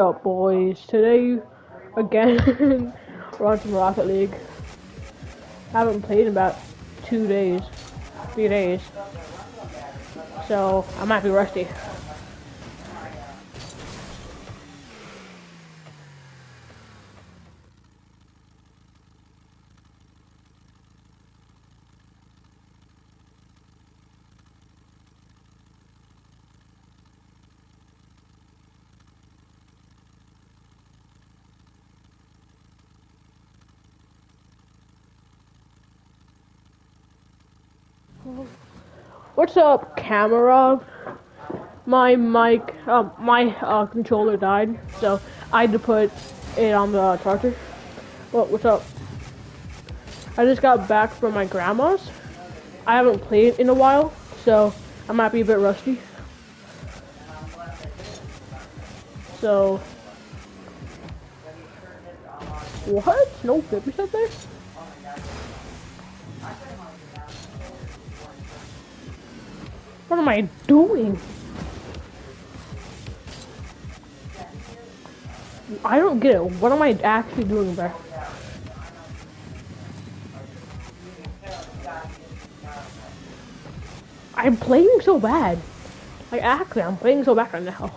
Up, boys? Today, again, we're on some Rocket League. Haven't played in about 2 days, 3 days, so I might be rusty. What's up, camera? My controller died, so I had to put it on the charger. What's up? I just got back from my grandma's. I haven't played in a while, so I might be a bit rusty. So, what? No 50% there? What am I doing? I don't get it. What am I actually doing there? I'm playing so bad. Like, actually, I'm playing so bad right now.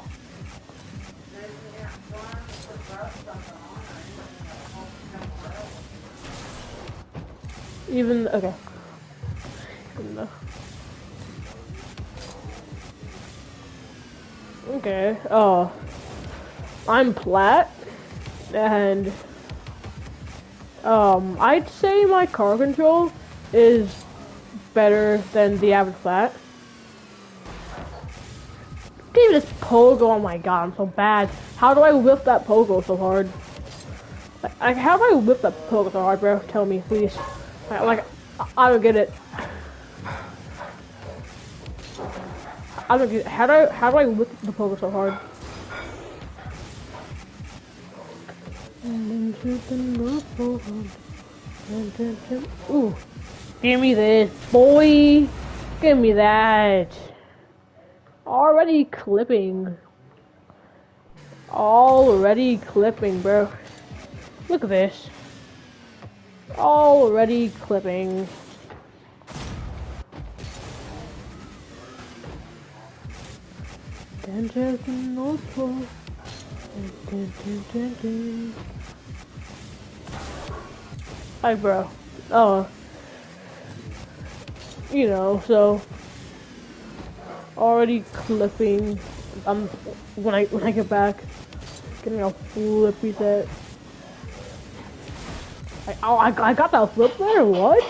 Even, okay. Okay, I'm plat, and, I'd say my car control is better than the average plat. Give me this pogo, oh my god, I'm so bad. How do I whip that pogo so hard? Like how do I whip that pogo so hard, bro? Tell me, please. I don't get it. I don't get it. How do I whip the pogo so hard? Ooh. Give me this, boy. Give me that. Already clipping. Already clipping, bro. Look at this. Already clipping. Hi, bro. Oh. You know, so already clipping. When I get back, getting a flippy set. I got that flip there. What?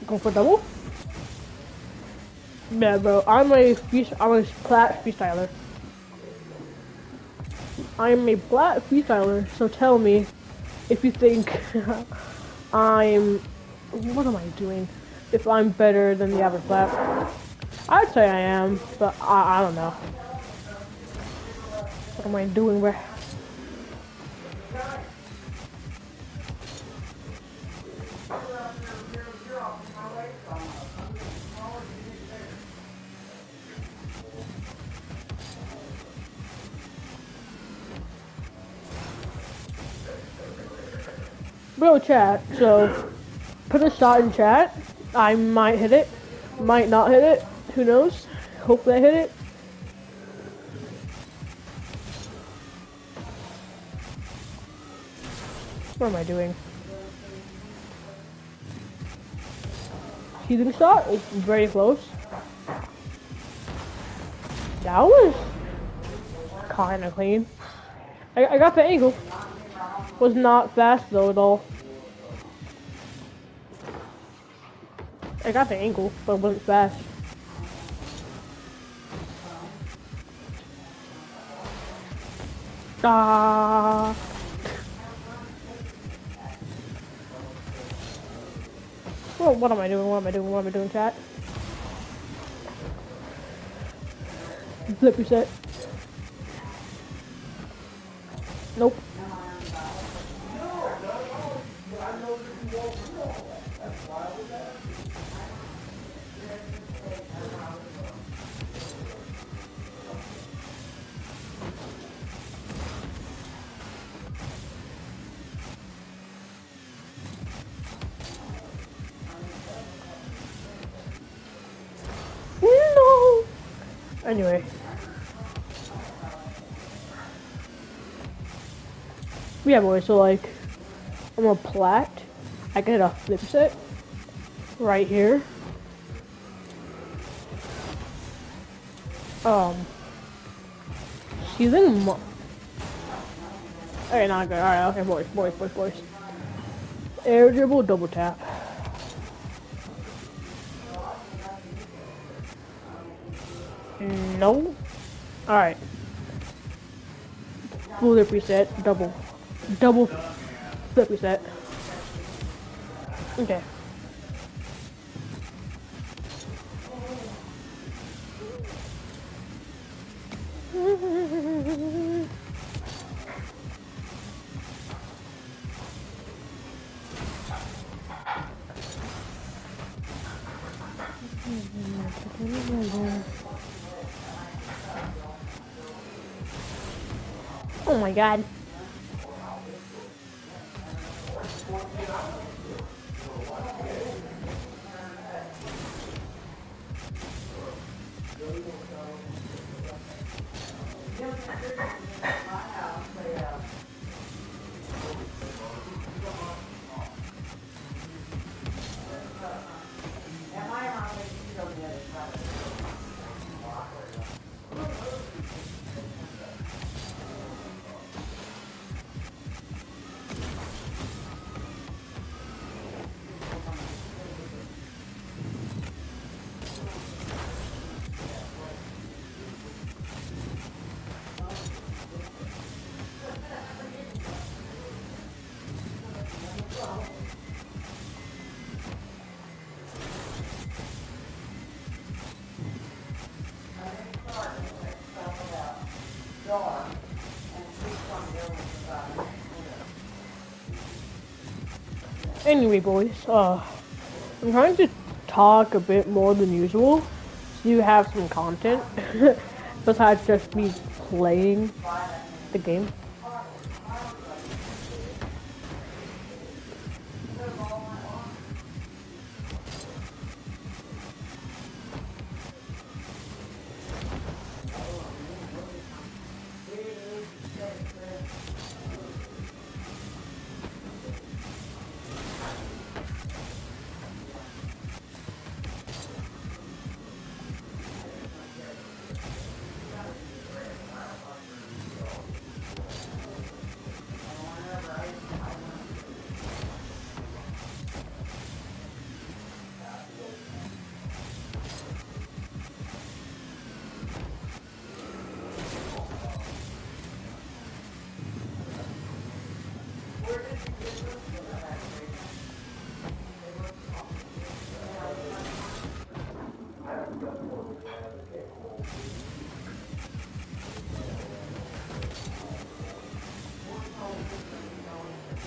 Go for double? Yeah, bro. I'm a plat freestyler. I'm a plat freestyler. So tell me if you think what am I doing? If I'm better than the average plat. I'd say I am, but I don't know. What am I doing, bro? Bro, chat, so put a shot in chat. I might hit it, might not hit it, who knows? Hopefully I hit it. What am I doing? Healing shot is very close. That was kinda clean. I got the angle. Was not fast though at all. I got the angle, but it wasn't fast. Ah. Well, what am I doing? What am I doing? What am I doing, chat? Flip reset. Nope. Anyway. Yeah, boys, so like, I'm a plat. I can hit a flip set right here. Ceiling okay, not good. Alright, okay, boys. Air dribble, double tap. No. Alright. Flip reset, double flip reset. Okay. Oh my god. Anyway, boys, I'm trying to talk a bit more than usual, so you have some content, besides just me playing the game.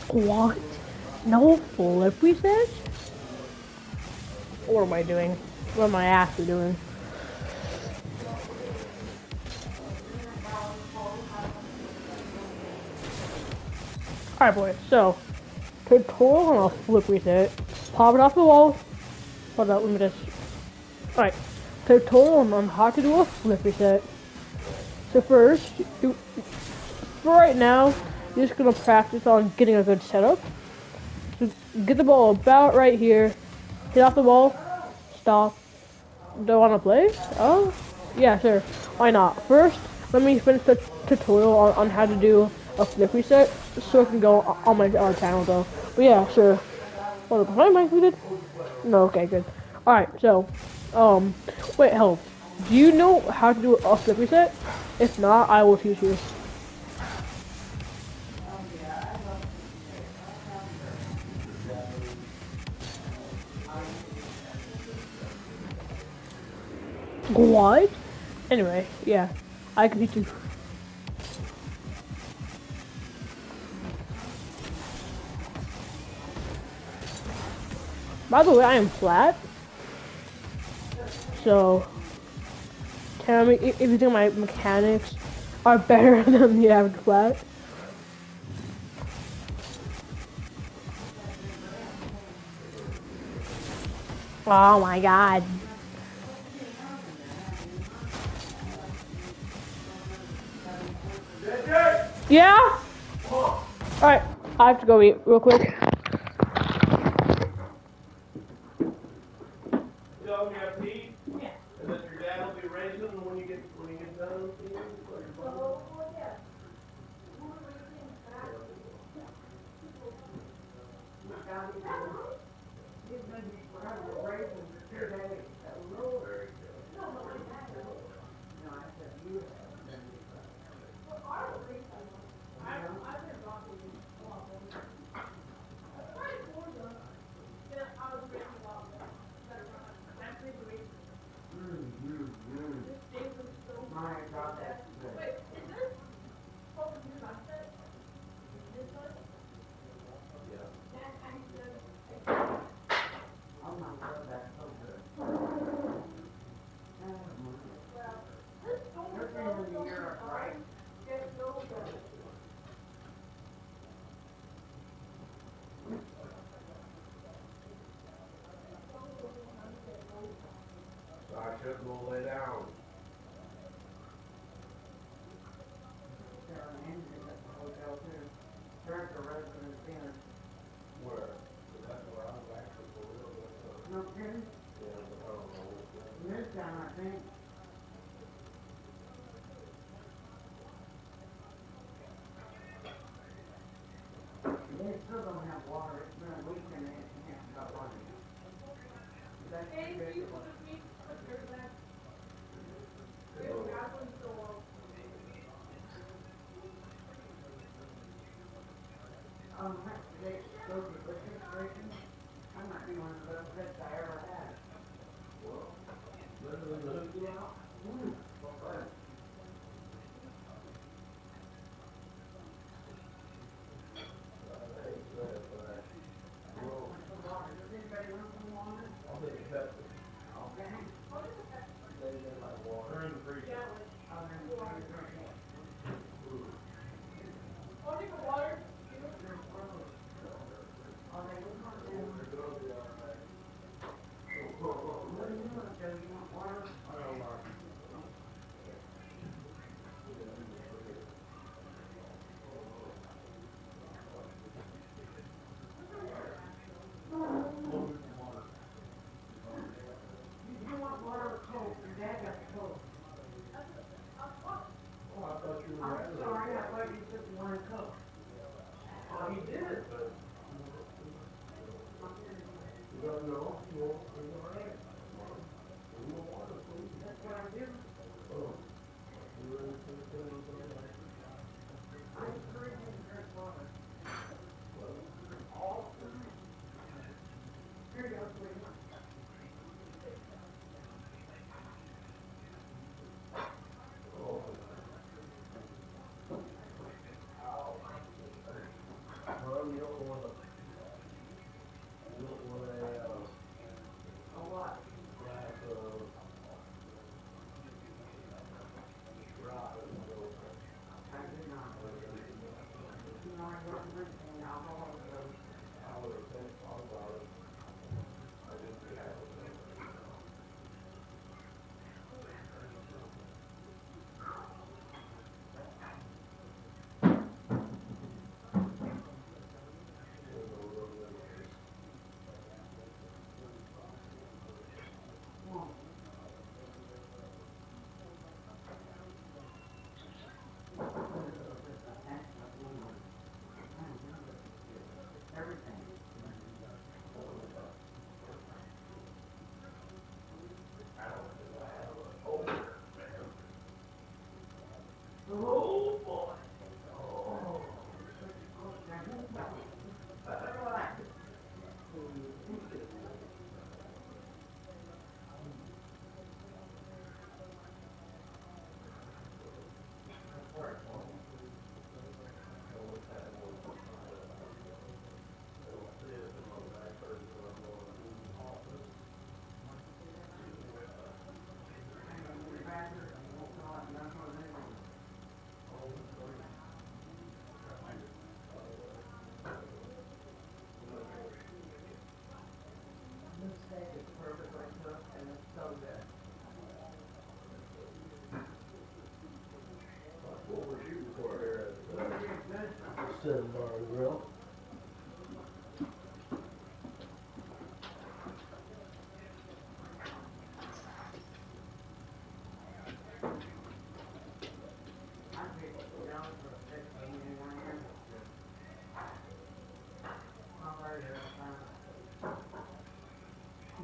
What? No flip reset? What am I doing? What am I actually doing? Alright, boys, so tutorial on a flip reset. Pop it off the wall. Hold up, let me just. Alright, tutorial on how to do a flip reset. So first, for right now, you're just gonna practice on getting a good setup. So get the ball about right here. Hit off the ball. Stop. Don't wanna play? Oh, yeah, sure. Why not? First, let me finish the tutorial on how to do a flip reset, so I can go on my channel though. But yeah, sure. Hold up, am I muted? No, okay, good. Alright, so, wait, hell. Do you know how to do a flip reset? If not, I will teach you. What? Anyway, yeah, I can teach you. By the way, I am flat. So, tell me if you think my mechanics are better than the average flat. Oh my god. Yeah? Alright, I have to go eat real quick. You know, you have to eat? Yeah. And then your dad will be raising when you get done eating? I should go lay down. Where? That's where I was actually for real. No kidding? Yeah, but I don't know. This time, I think. They still don't have water. It's been a week and they haven't got water. Hey, do you want to meet the third back? They go to the situation. I might be one of the best I ever had. Well, better than the hook out? Right. I'll take a Pepsi. Okay. They like water. They're in the freezer. I'll take a water. Seven bar grill. I paid $50 for a steak for me one year. I'm very good at that.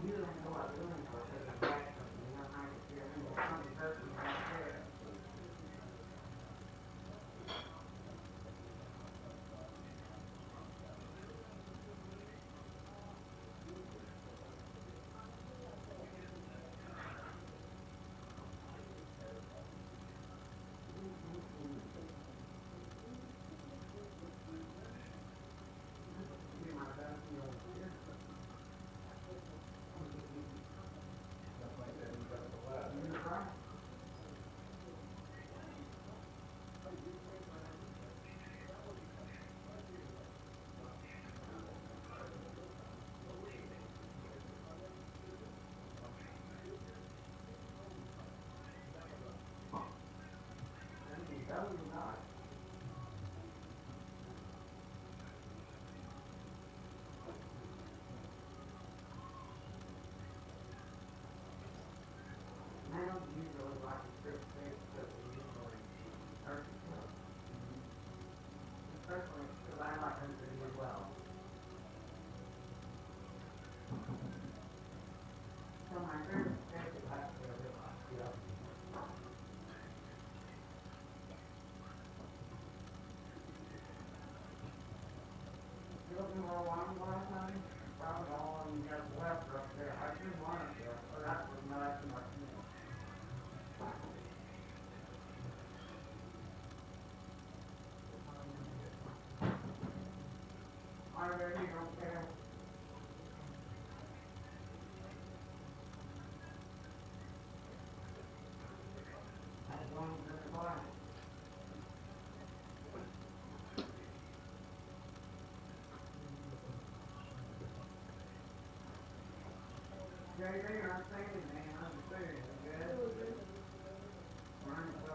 You don't know what you're doing for because it's back something. You know how you feel. There's something personal back there. Be my best meal this year. Stuff like that, you got the last. You try? Then you go, you not. I don't usually like a strip steak because we usually turkey cook. Especially because I like them to do well. So my favorite steak is actually a ribeye. Yeah. You looking for a wine glass, honey? Probably all of them got left up there. I should want it there, but that was not too much meal. I really don't care. As long as it's fine. JJ, you're not saying anything. I'm just saying, you good? Ryan, so.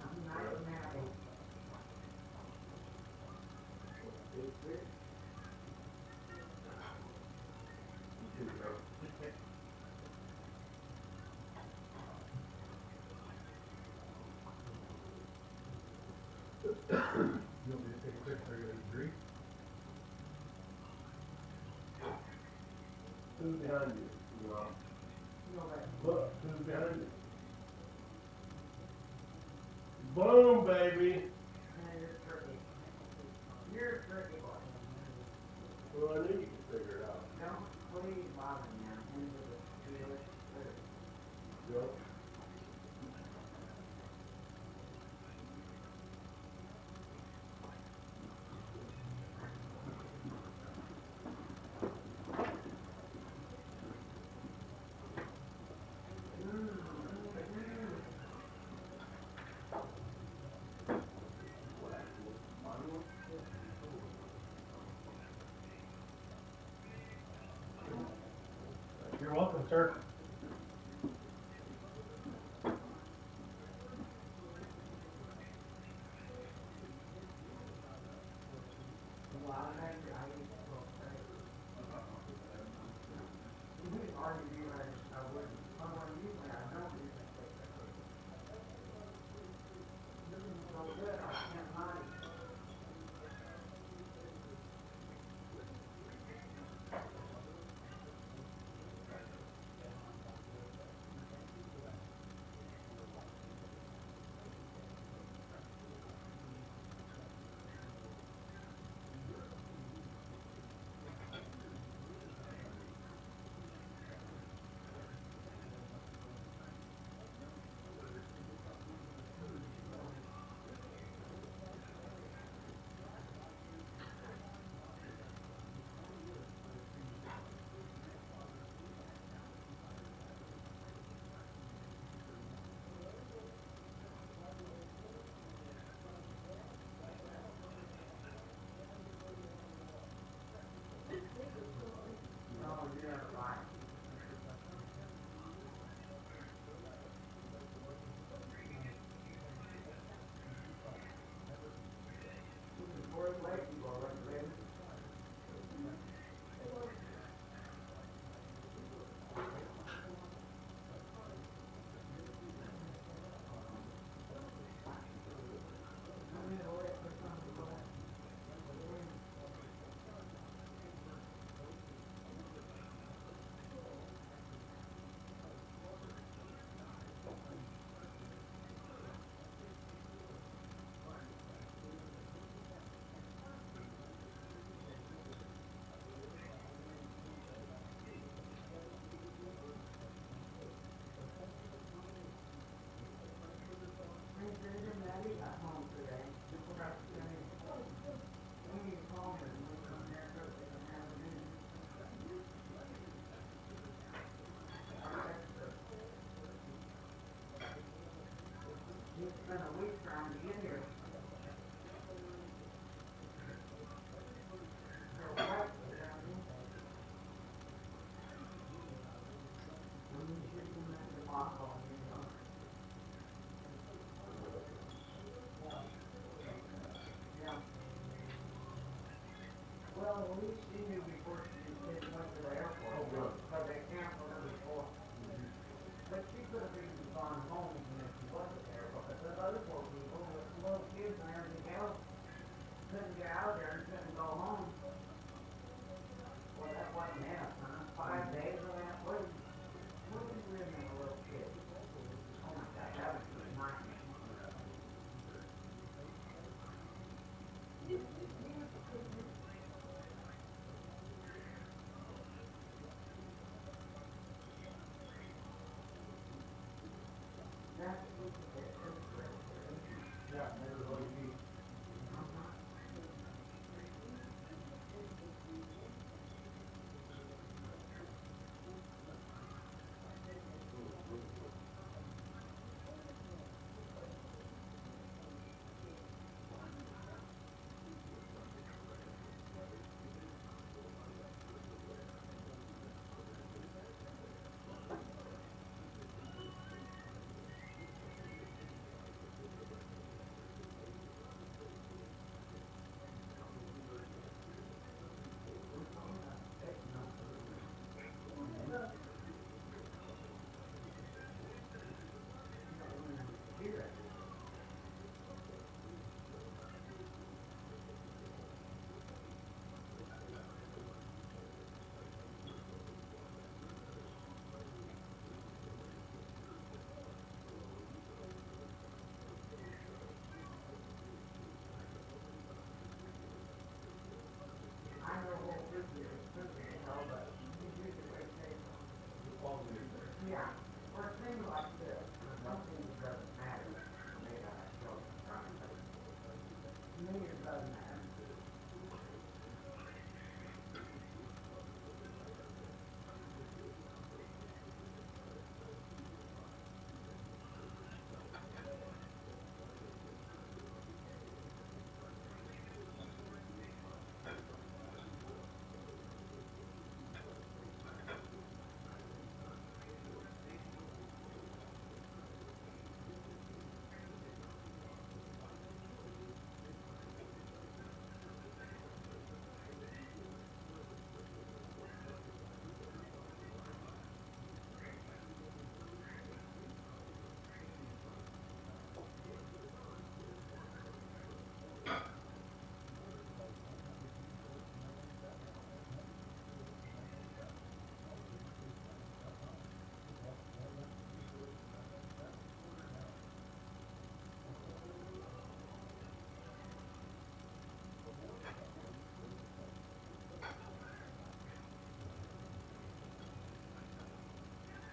I'm nice and happy. You want me to take a picture of your drink? Who's behind you? You know, look, who's behind you? Boom, baby! You're tricky. You're a tricky boy. Well, I knew you could figure it out. Don't please bother me. I'm into the Jewish food. Yep. You're welcome, sir. Well, I make it. I eat real steak. You would argue me like I wouldn't. Someone usually I don't eat the steak. This is so good. I can't hide. waiting for it, baby. I'm gonna wait for something to go. Hey, David, Maddie got home today. She forgot to send me. We need to call her and we'll come here so they can have it in. I text her. She spent a week trying to get here. Her wife was down here. She can make the lock on, you know. Yeah. Well, at least she knew before she went to the airport. Oh, good. Because they canceled her before. But she could have even gone home even if she wasn't there, because those other poor people with little kids and everything else couldn't get out there and couldn't go home. Well, that wasn't enough, huh? 5 days of that, what are you living with a little kid? Oh my God, that was just a nightmare. That's Yeah, never really be. I know what this is, you know, but you do the way they go. Yeah, for things like this, for something that doesn't matter, maybe I have children trying to. To me, it doesn't matter.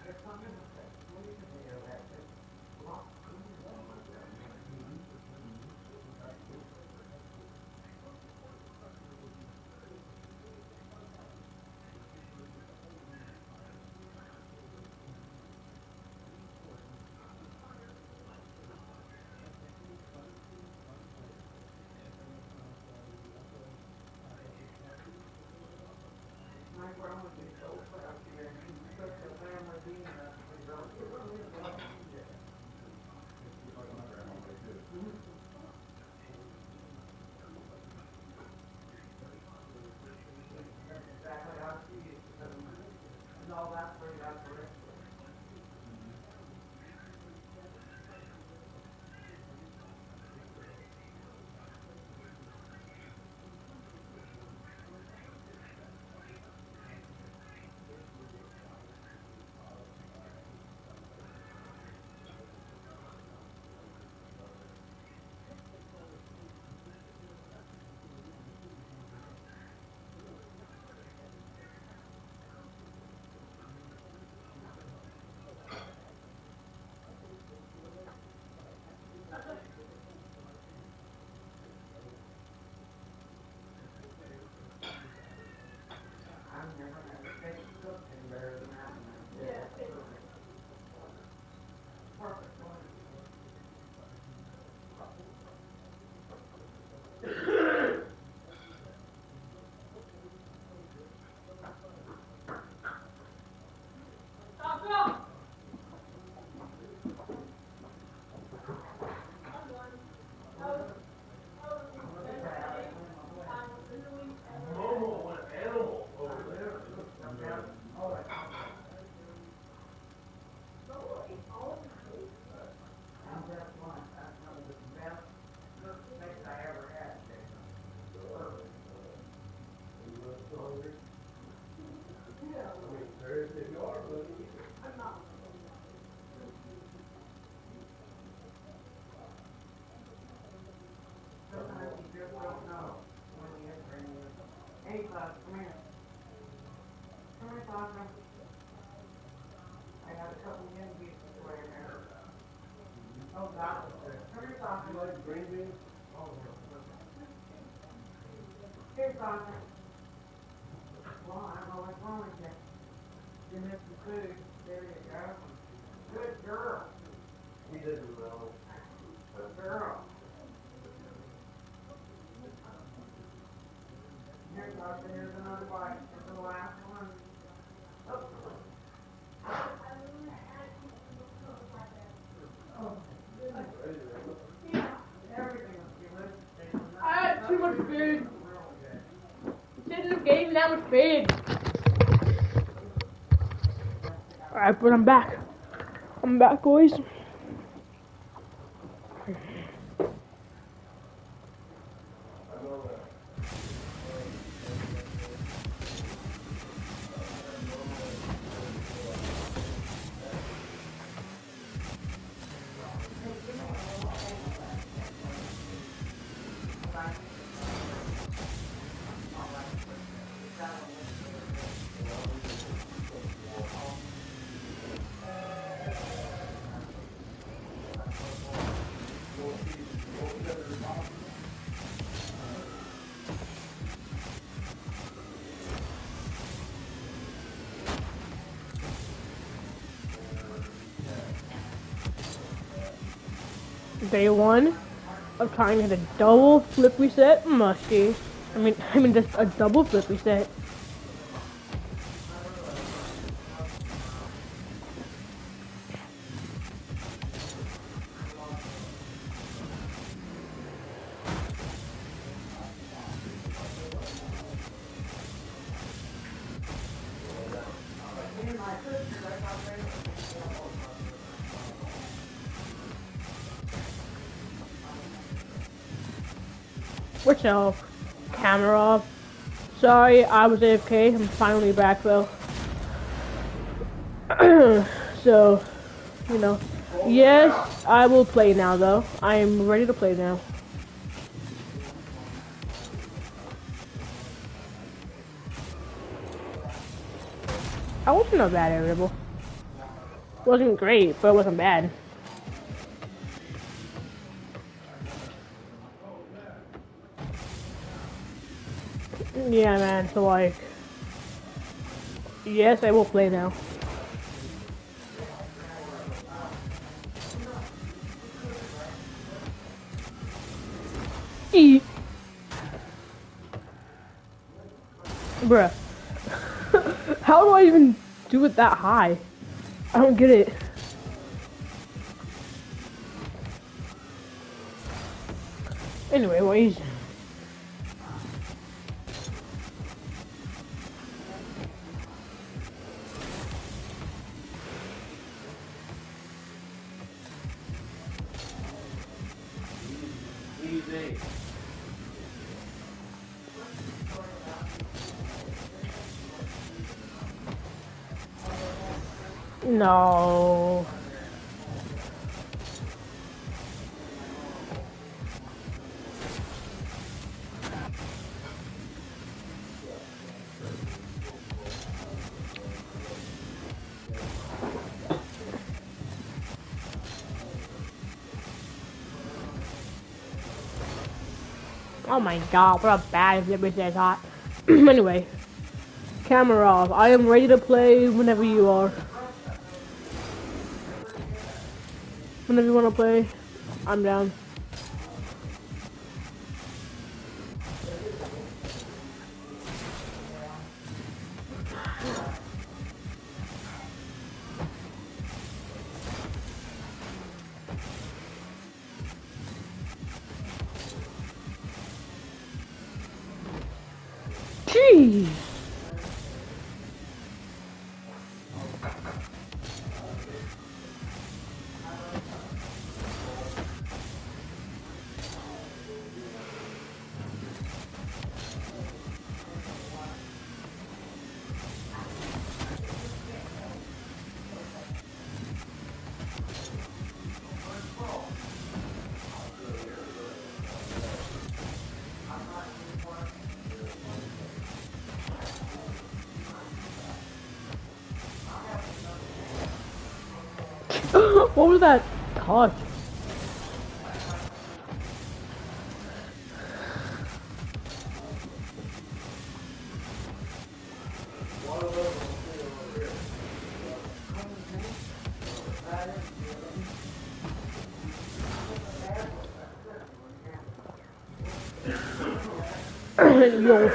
There's something that says, what is it there that says, lock, my grandma was so proud here, and she took the family dinner, and go, it really is what she did. Like my grandma did too. all that for you, that's the rest of it. I've never had a steak cooked any better than that one. Yeah, it's perfect. Perfect one. Look at that. Momo went animal over there. Oh, that's one. That's one of the best steaks I ever had, Jason. Perfect. I mean, seriously, if you are, buddy. Sometimes you just don't know when you bring you. Hey, Sasha, come here. Come here, Sasha. I got a couple of pieces for you there. Oh, that was good. Come here, Sasha. You like green beans? Oh, here, Sasha. Well, I don't know what's wrong with you. You missed the food. There you go. Good girl. He didn't know. Good girl. Here, Sasha, here's another bite. This is the last one. Oh. Everything was good. I had too much food. Really good. Shouldn't have gave me that much food. Alright, but I'm back. I'm back, boys. Day one of trying to hit a double flip reset musty. I mean just a double flip reset. What's up? Camera off. Sorry, I was AFK. I'm finally back though. So, you know. Yes, I will play now though. I am ready to play now. I wasn't a bad variable. Wasn't great, but it wasn't bad. Yeah, man, so like, yes, I will play now. E. Bruh. How do I even do it that high? I don't get it. Anyways. No. Oh my god, what a bad image I thought. Anyway, camera off. I am ready to play whenever you are. Whenever you want to play, I'm down. Jeez. What was that touch? Yo.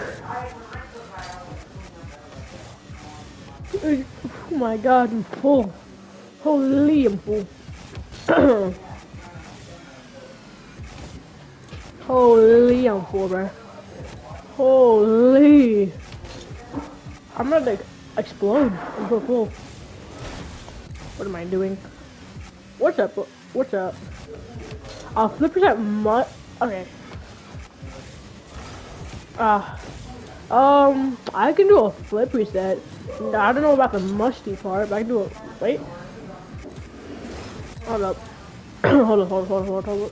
Oh my god, I'm full. Holy, I'm full. Holy, I'm full, bro. Holy. I'm gonna explode. I'm so full. What am I doing? What's up? What's up? Flippers at mud. Okay. I can do a flip reset. I don't know about the musty part, but I can do it. Wait. Hold up. hold on.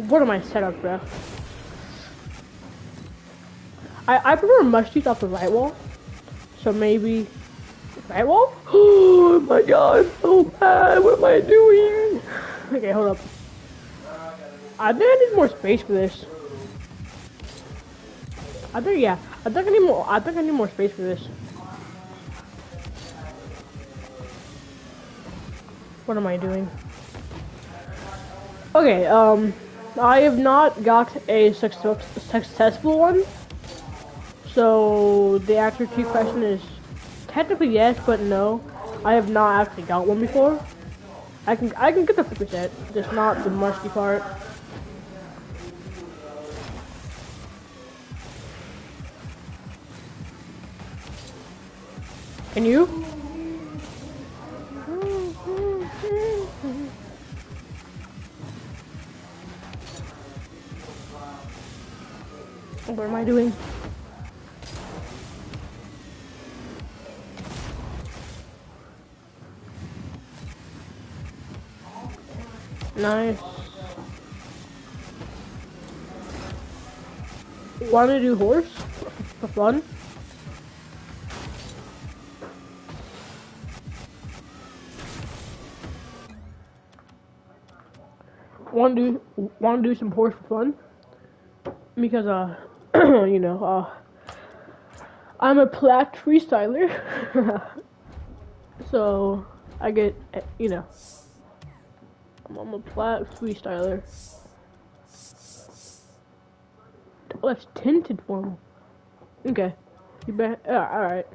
What am I set up, bro? I prefer musties off the right wall. So maybe right wall? Oh my god, so bad. What am I doing? Okay, hold up. I think I need more space for this. I think I need more. I think I need more space for this. What am I doing? Okay, I have not got a successful one. So the answer to your question is technically yes, but no. I have not actually got one before. I can get the 50%, just not the musty part. Can you? What am I doing? Nice. Wanna do horse for fun? Want to do some horse for fun? Because you know, I'm a plat freestyler, so I get, you know, I'm a plat freestyler. Oh, that's tinted formal. Okay, you bet. All right.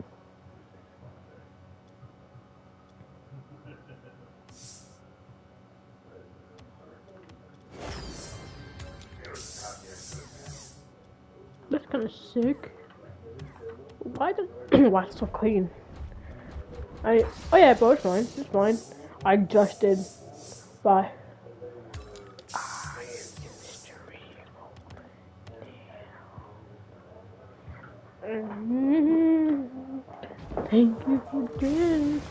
That's kind of sick. Why the why it's so clean? Oh yeah, bro, it's fine. It's fine. I just did. Bye. Thank you for this.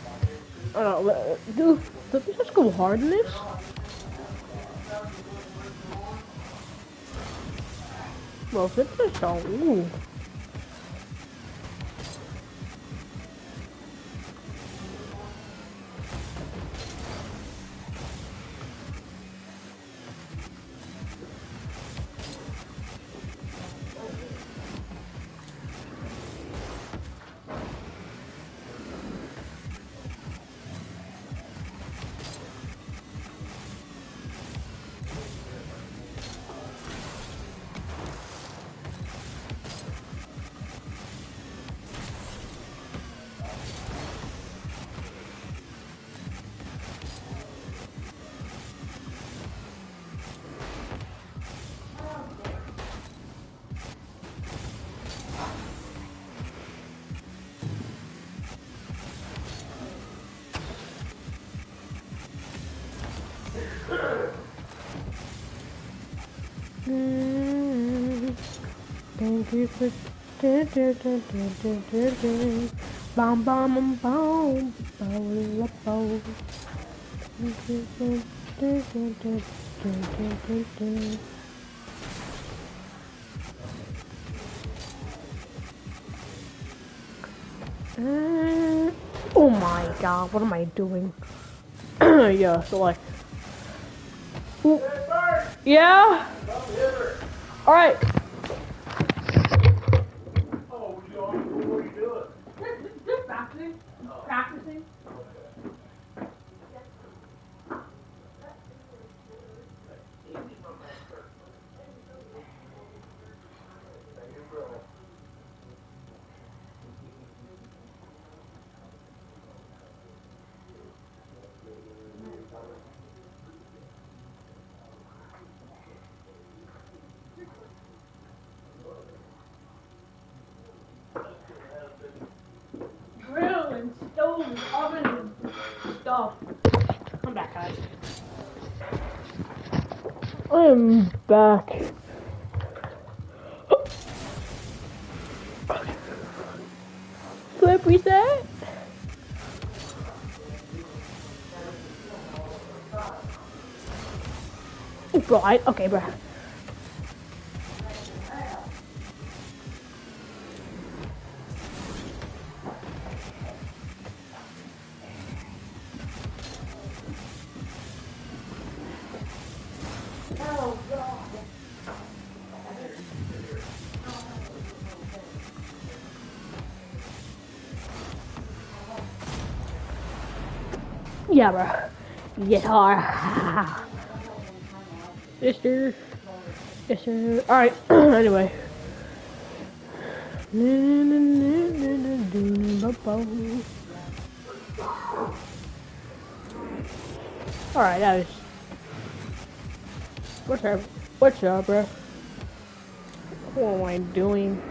Dude, don't we just go hard in this? Well, if it's just all, ooh. Thank you for bam bam bam bam bam bam. Oh my god, what am I doing? Yeah, so like. Ooh. Yeah? Alright. Oh, what are you doing? Just practicing. Practicing. Grill and stove and oven and stuff. Come back, guys. I am back. Flip reset. Bro, okay, bro. Yeah, bro. Guitar. Sister. Sister. Alright, anyway. Alright, that was. What's up? What's up, bro? What am I doing?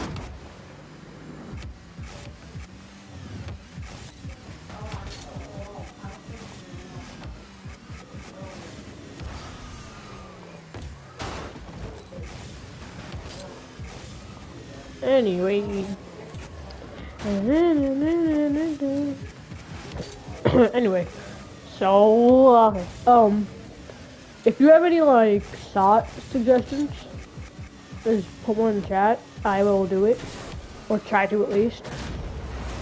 Anyway. Anyway. So, if you have any, like, shot suggestions, just put one in the chat. I will do it. Or try to, at least.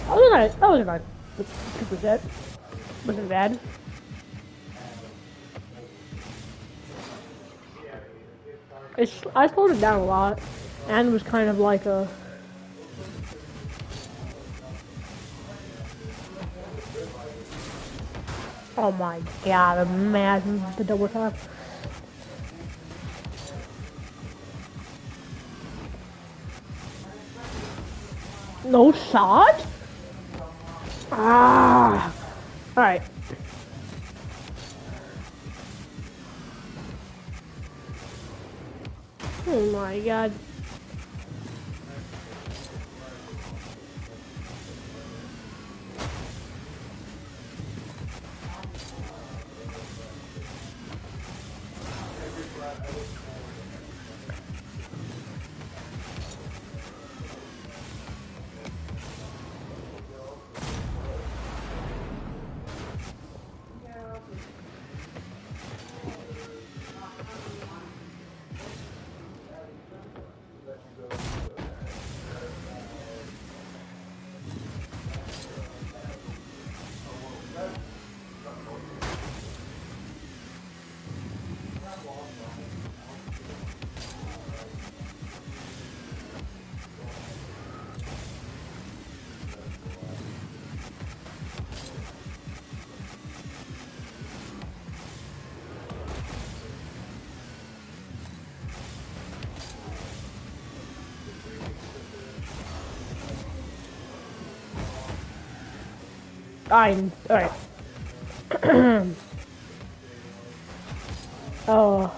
That wasn't bad. 2%. Wasn't bad. I slowed it down a lot. And it was kind of like a... Oh my god, imagine the double tap. No shot? Ah! Alright. Oh my god. Alright. Oh.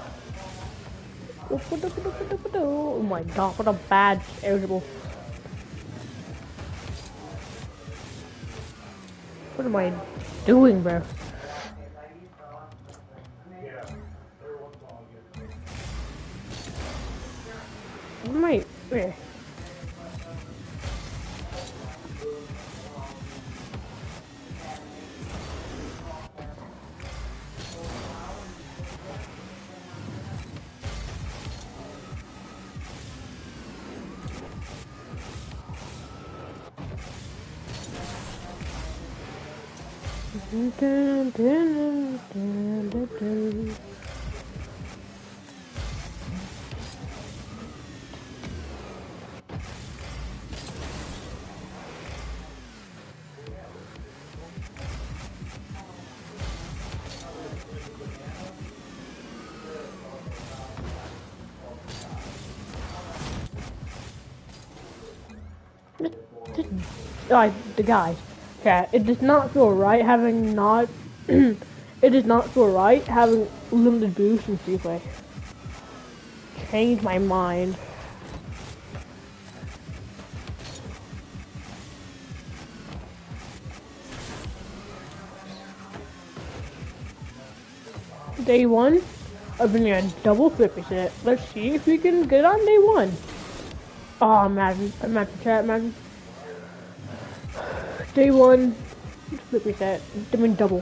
Oh my god, what a bad irritable. What am I doing, bro? What am I? Where? The guy. Yeah, it does not feel right having not. It does not feel right having limited boost in free play. Change my mind. Day one, I've been a double flip it. Let's see if we can get on day one. Oh, imagine chat, imagine. Day one, flip reset. I mean double.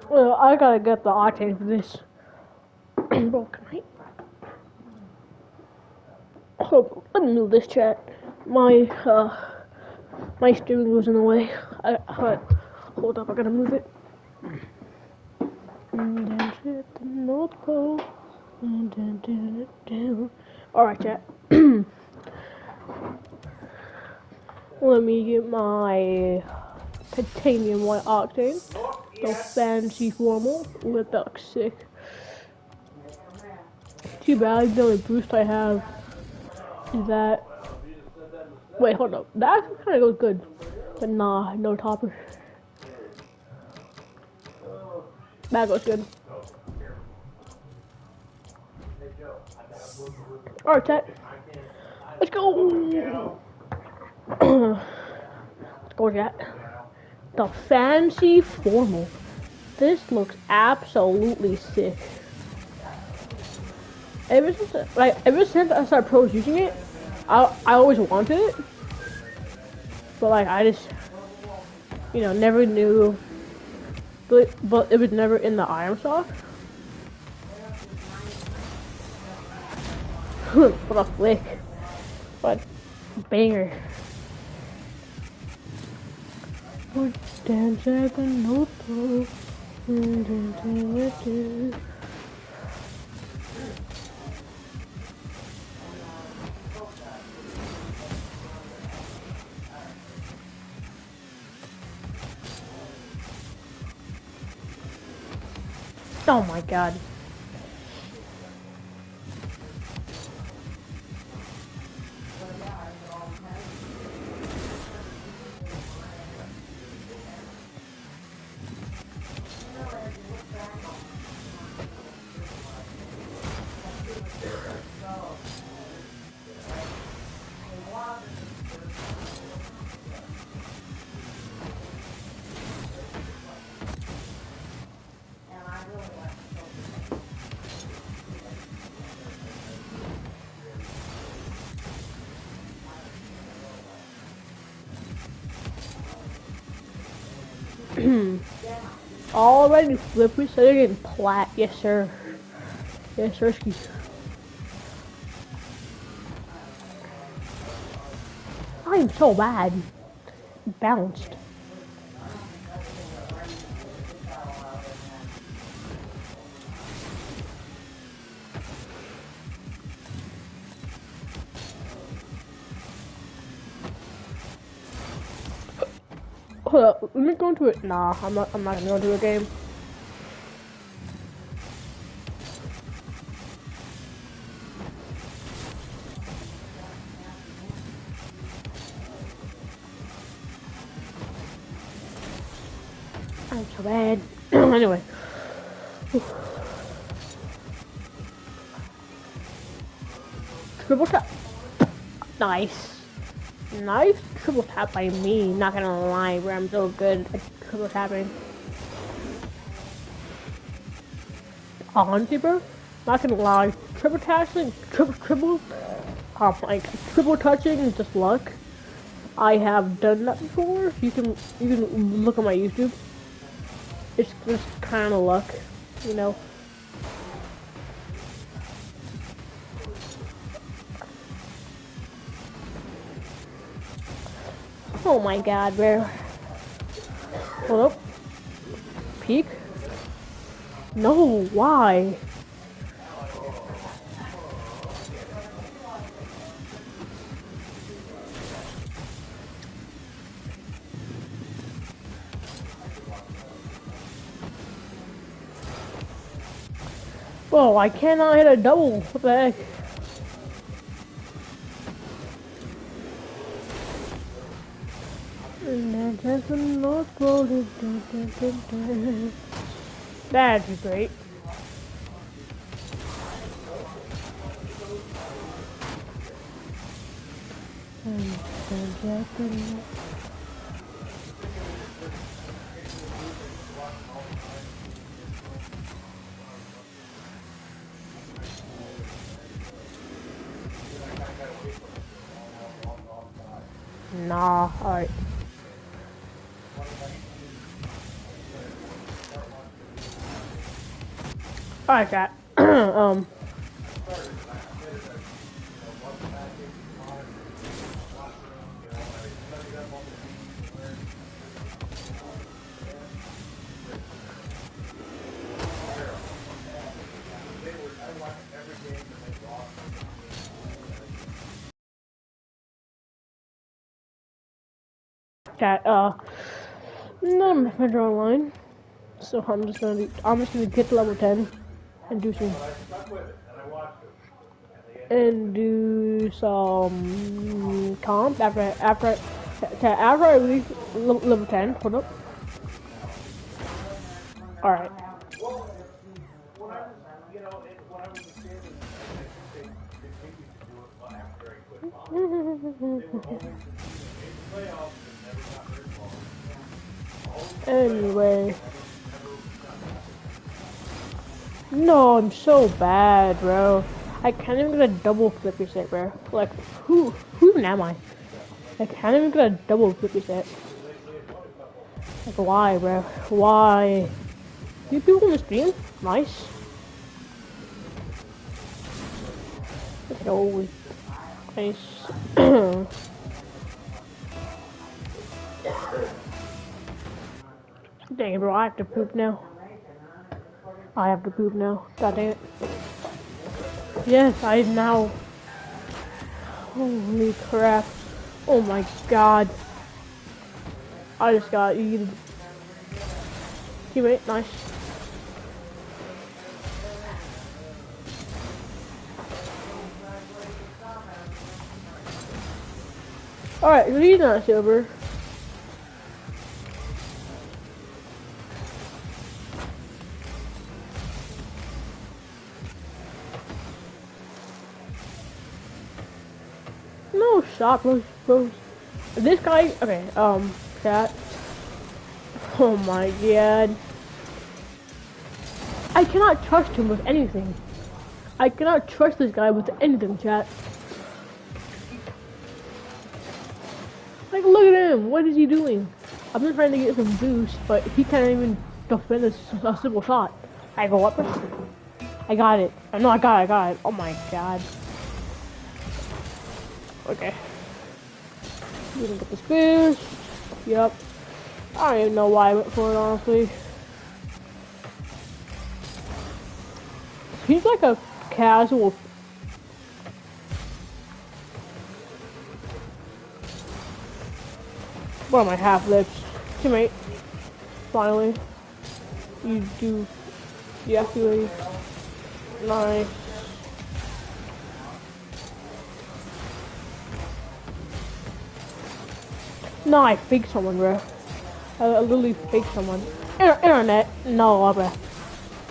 Well, I gotta get the octane for this. Bro, can I? Hold on, let me move this chat. My steering was in the way. Hold up, I gotta move it. North Pole. Alright, chat. Let me get my titanium white octane. The fancy formal with the sick. Too bad the only boost I have is that. Wait, hold up. That actually kind of goes good. But nah, no topper. That goes good. Alright, chat. Let's go! Let's go, chat. The fancy formal. This looks absolutely sick. Ever since I started pros using it, I always wanted it. But like I just never knew. But it was never in the item stock. What a flick. What banger. Dance at the North Pole. Oh my god. Already flip reset again, plat. Yes, sir. Yes, sir. I am so bad. Bounced. Hold up, let me go into it. Nah, I'm not gonna go into a game. I'm so bad. Anyway. Triple tap. Nice. Nice triple tap by me. Not gonna lie, bro. I'm so good at triple tapping. Honestly, bro. Not gonna lie. Triple tapping, like triple touching is just luck. I have done that before. You can look at my YouTube. It's just kind of luck, you know. Oh my god, bro. Hold up. Peek? No, why? Whoa, I cannot hit a double. What the heck? That'd be great. Nah, alright. Alright, chat. Chat, no, I'm defender online. So I'm just gonna get to level 10 and do some comp after I reach level 10. Hold up. All right. Anyway. No, I'm so bad, bro. I can't even get a double flip reset, bro. Like, who even am I? I can't even get a double flip reset. Like, why, bro? Why? You people in the stream? Nice. No. Nice. Dang it, bro. I have to poop now. I have to poop now. God dang it. Yes, I now. Holy crap. Oh my god. I just got eaten. Teammate, nice. Alright, so he's not silver. No shot, bros. This guy, okay, chat. Oh my god. I cannot trust him with anything. I cannot trust this guy with anything, chat. Like, look at him. What is he doing? I've been trying to get some boost, but he can't even defend a simple shot. I go up. I got it. No, I got it. Oh my god. Okay. We can get this boost. Yep. I don't even know why I went for it, honestly. He's like a casual. What am I, half lips? teammate. Finally. You do deactivate. Nice. No, I faked someone, bro. I literally faked someone. Internet. No, bro.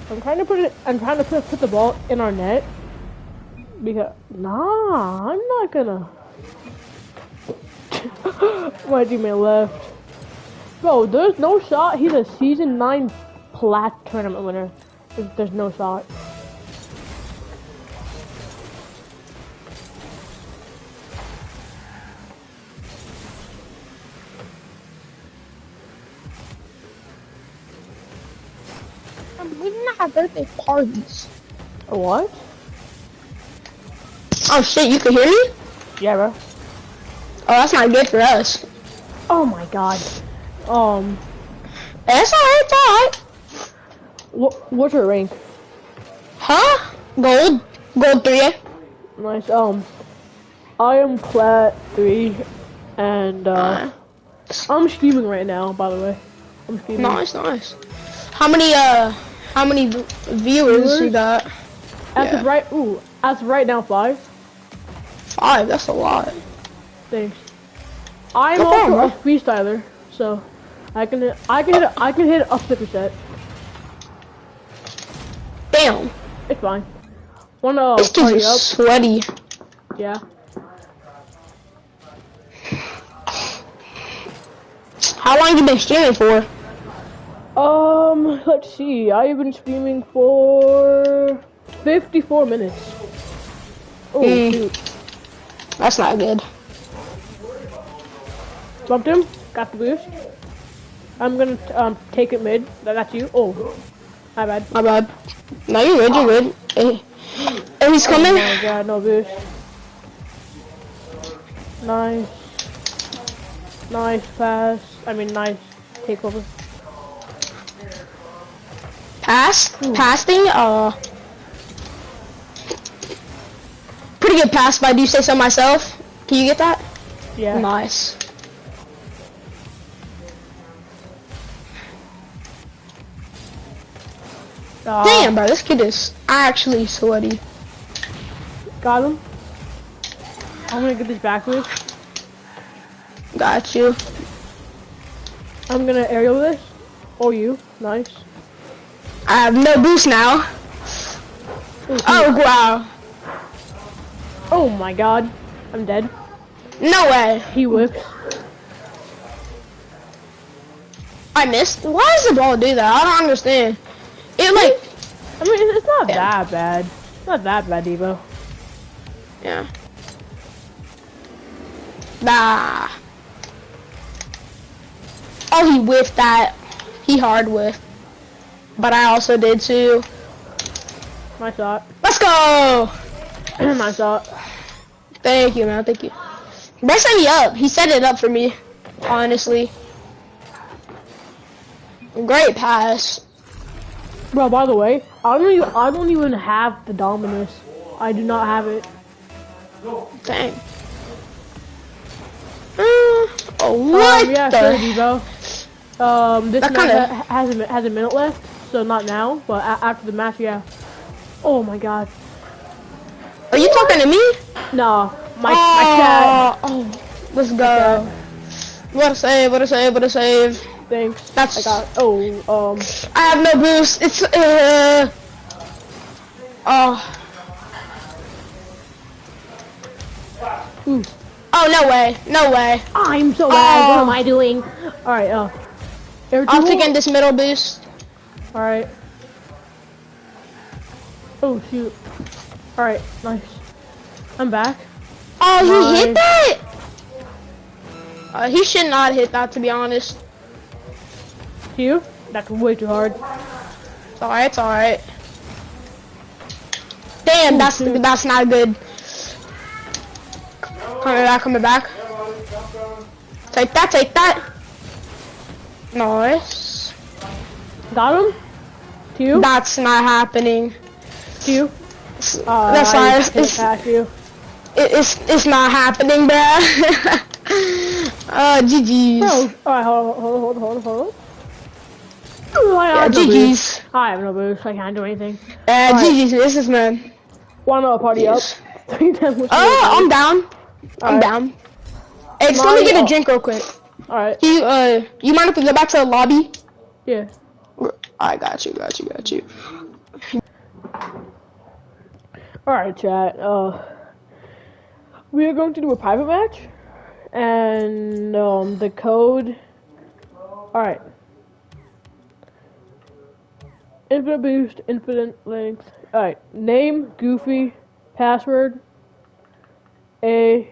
I'm trying to put the ball in our net. Because nah, I'm not gonna. My teammate left. Bro, there's no shot. He's a season 9 plat tournament winner. There's no shot. We do not have birthday parties. A what? Oh shit, you can hear me? Yeah, bro. Oh, that's not good for us. Oh my god. That's alright, it's alright. What's your rank? Huh? Gold? Gold 3. Nice. I am plat 3, and I'm streaming right now. By the way, I'm streaming. Nice. How many viewers you got? As of right now, 5. 5, that's a lot. Thanks. I'm No also problem, a freestyler, so I can hit it up to percent. Damn. It's fine. Wanna This party kid's up? sweaty. Yeah. How long you been streaming for? Let's see. I've been streaming for 54 minutes. Oh, shoot. That's not good. Bumped him. Got the boost. I'm gonna take it mid. That's you. Oh, my bad. My bad. No, you're good. You're good. Hey, he's coming. Oh my god, no boost. Nice. Nice pass. I mean, nice takeover. Passing. Pretty good pass, if I do say so myself. Can you get that? Yeah. Nice. Damn, bro, this kid is actually sweaty. Got him. I'm gonna get this back with. Got you. I'm gonna aerial this. Oh, you. Nice. I have no boost now. Ooh, Oh, wow. oh my god. I'm dead. No way. He whipped. I missed. Why does the ball do that? I don't understand. It like. I mean, it's not that bad. It's not that bad, Devo. Yeah. Nah. Oh, he whiffed that. He hard whiffed. But I also did too. My shot. Let's go. My shot. Thank you, man. Thank you. Bro set me up. He set it up for me. Honestly. Great pass. Bro, by the way, I don't even have the Dominus. I do not have it. Dang. Oh, what Yeah, the? sure, Devo. This That match has a minute left, so not now, but after the match, yeah. Oh my god. Are you talking to me? No, my cat. Oh, let's go. What a save, what a save, what a save. Thanks. That's. I got. Oh, I have no boost. It's. Oh. Ooh. Oh, no way. No way. I'm so bad. What am I doing? All right. Air I'm duel? taking this middle boost. All right. Oh shoot. All right. Nice. I'm back. Oh, he hit Nice. that? He should not hit that, to be honest. You? That's way too hard. It's alright, it's alright. Damn, that's not good. Coming back. Take that, take that. Nice. Got him? To you? That's not happening. To you? That's I fine. hit past you. It's not happening, bruh. GG's. Bro, alright, hold on. Ooh, I Yeah, have no GG's. boost. I have no boost. I can't do anything. GG's. This is man. Wanna party up? 3 times with I'm down. I'm Alright. down. Hey, just let me get a drink real quick. Alright. You mind if we go back to the lobby? Yeah. I got you. Alright, chat. We are going to do a private match. And, the code. Alright. Infinite boost, infinite length. Alright. Name, Goofy. Password. AHH.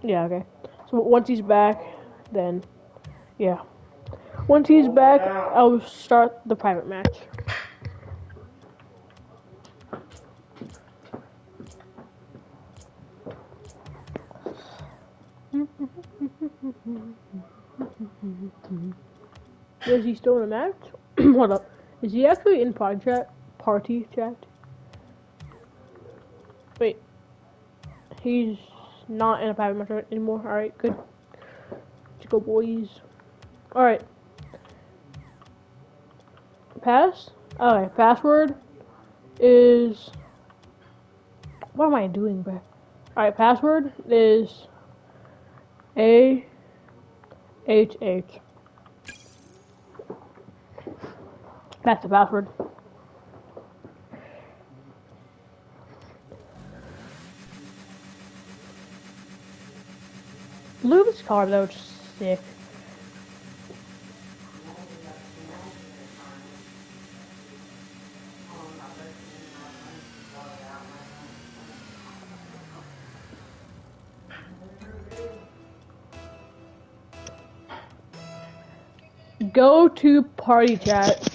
Yeah, okay. So once he's back, then, yeah. Once he's back, I'll start the private match. Is he still in a match? Hold up. Is he actually in party chat? Wait. He's not in a private match anymore. Alright, good. Let's go, boys. Alright. Okay, password is... What am I doing, bro? Alright, password is... AHH. That's the password. Luke's car, though, is sick. Go to party chat.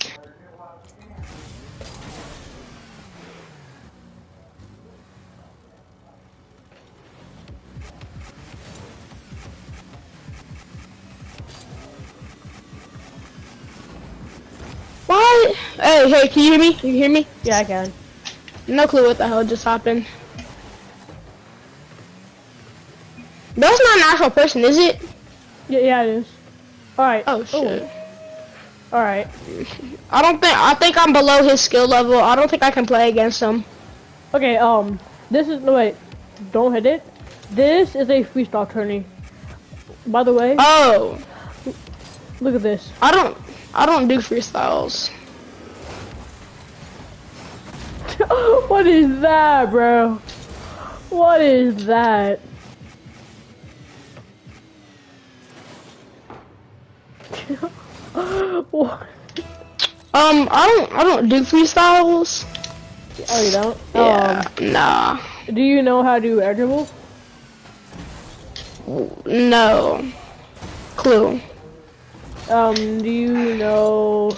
What? Hey, can you hear me? Can you hear me? Yeah, I can. No clue what the hell just happened. That's not an actual person, is it? Yeah, it is. Alright. Oh shit. Alright. I think I'm below his skill level. I don't think I can play against him. Okay, this is, no wait, don't hit it. This is a freestyle tourney. By the way. Oh. Look at this. I don't do freestyles. What is that, bro? What is that? What? I don't do freestyles. Oh, you don't? Yeah, nah. Do you know how to do air dribble? No. Clue. Do you know...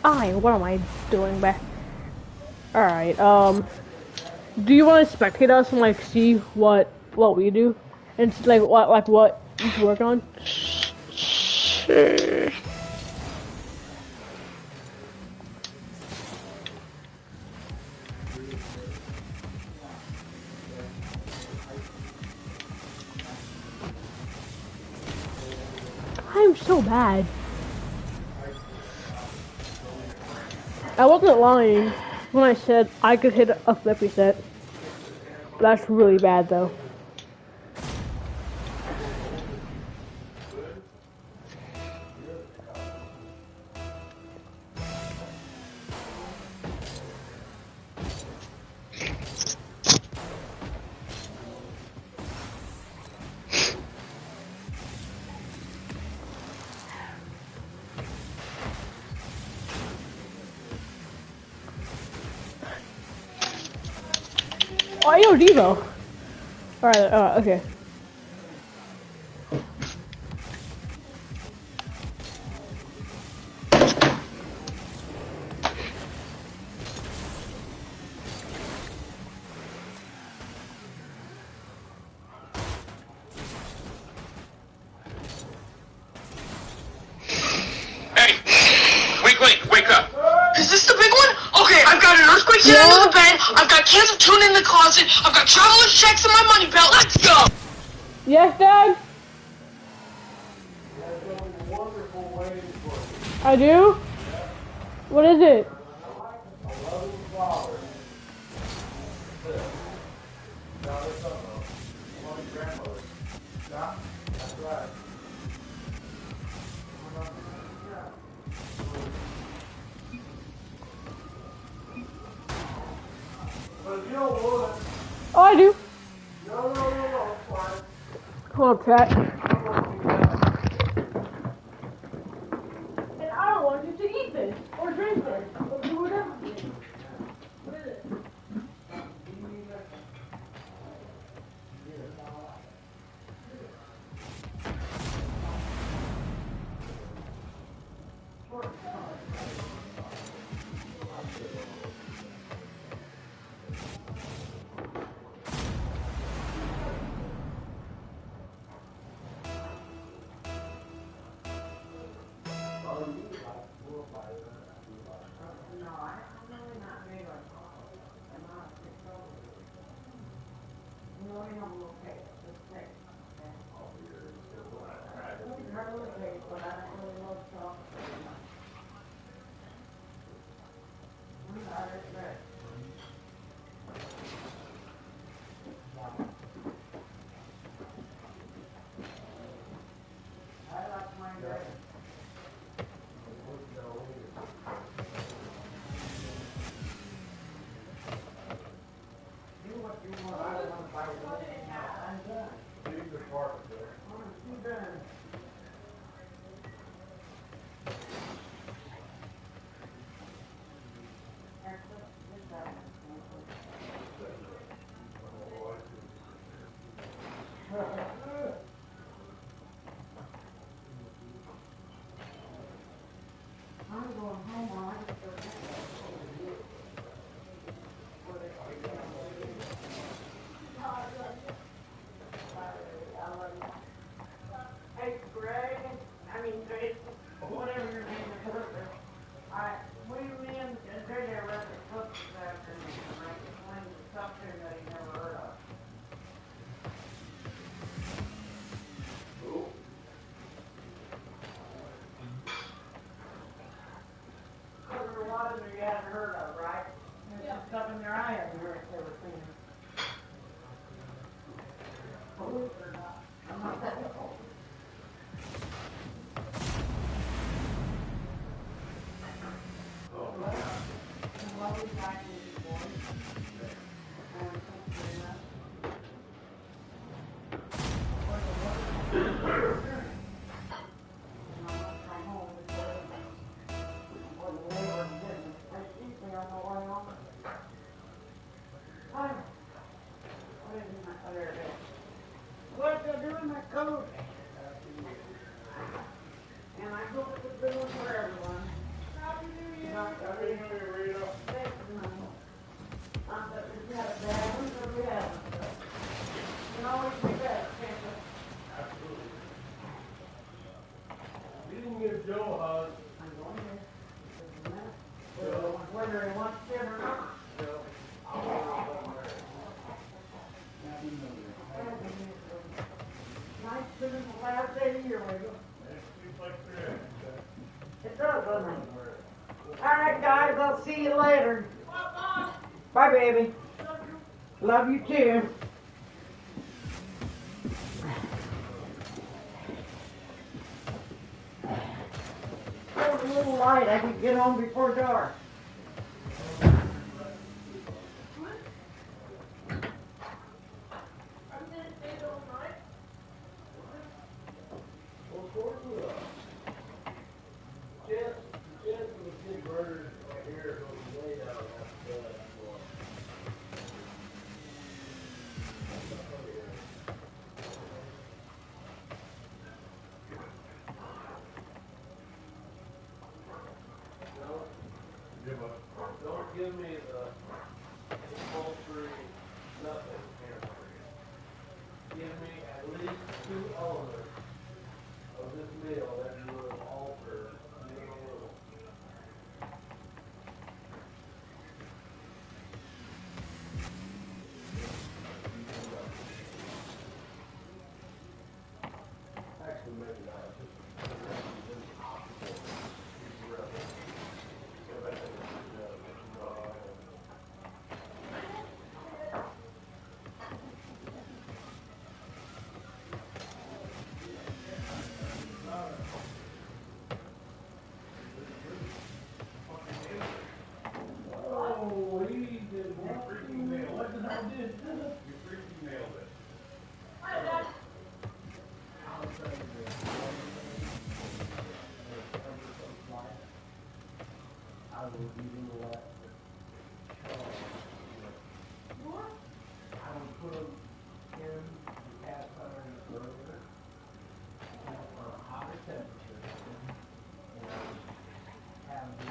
what am I doing back? Alright, do you want to spectate us and, like, see what we do? And, like, what you should work on? Sure. I'm so bad. I wasn't lying when I said I could hit a flip reset. That's really bad, though. Oh, yo, Devo. Alright, okay. Hey, wake up. Is this the big one? Okay, I've got an earthquake Yeah. guys have tuned in the closet. I've got traveler's checks in my money belt. Let's go! Yes, Dad? There's a wonderful waiting for you. I do? What is it? A loving father. Now there's something else. A loving grandmother. Yeah? That's right. But if you don't want it, Oh, I do. no, it's fine. Hold on, chat. I'm gonna be done. And I don't want you to eat this, or drink this, or do whatever. What is it? Hey, Greg, whatever your name is, we men, and they're there at the cook this afternoon, and I explained something that he never heard of. There's a lot of them you hadn't heard of, right? There's some stuff in there I hadn't heard ever seen. Believe it or not, I'm not that old. What they're doing my coat. And I hope it's a good one for everyone. Happy New Year. Happy New Year, Rita. Thank you, honey. Not that we've had a bad one, but we haven't. Can always be better, can't we? Absolutely. You didn't give Joe a hug. I'm going here. Just a minute. Whether he wants it or not. Joe. Nice spending the last day of the year with you. It seems like three. It does, doesn't it? All right, guys, I'll see you later. Bye, baby. Love you too. It was a little light. I could get home before dark. Well, according to chance of the big murders here goes way down. That's don't give me the poultry, nothing cancer. Give me at least 2 elements of this meal that would alter me a little. I would put them in the cast iron earlier, on a hotter temperature, and I would have the,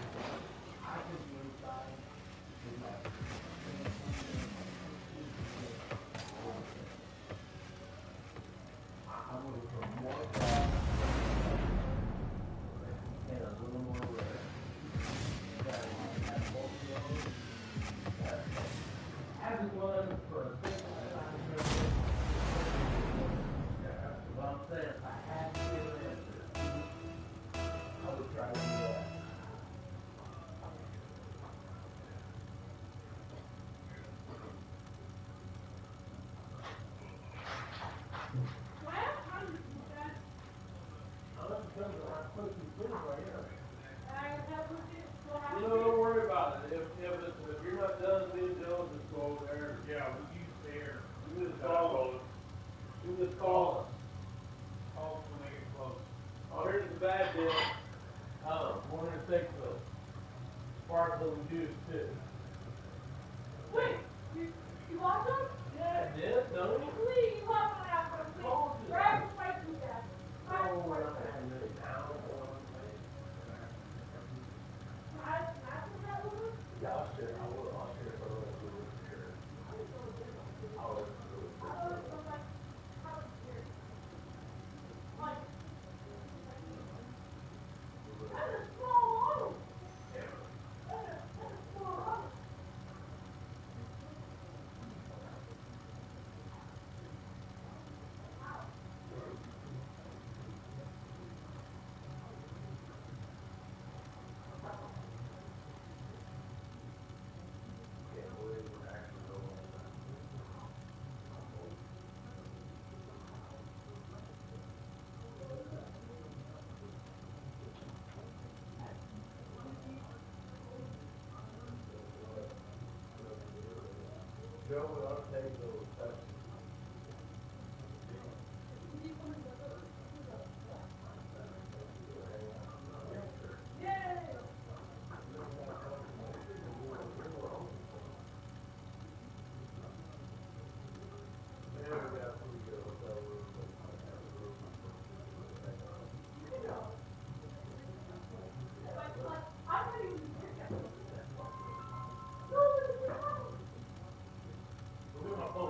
I could be inside with my I would have put more fat and a little more red. That would have both of those. As it was for a single time, what I'm saying, if I had to give an answer, I would try to do that. Unless it comes to hot cookies, right here. You know, don't worry about it. If you're not done being diligent, just go over there. Yeah, we use there. You just call us. You just call us. Call when they get close. Oh, here's the bad deal. 406 of sparkling juice too. Wait, you want some? Yeah, I did, don't you? Please, you want one after, please. Grab the spicy stuff. Oh, we're not having any down on Yeah, I'll share. I will. I'll share some of that with you. I'll let Joe, I'll take those steps. We're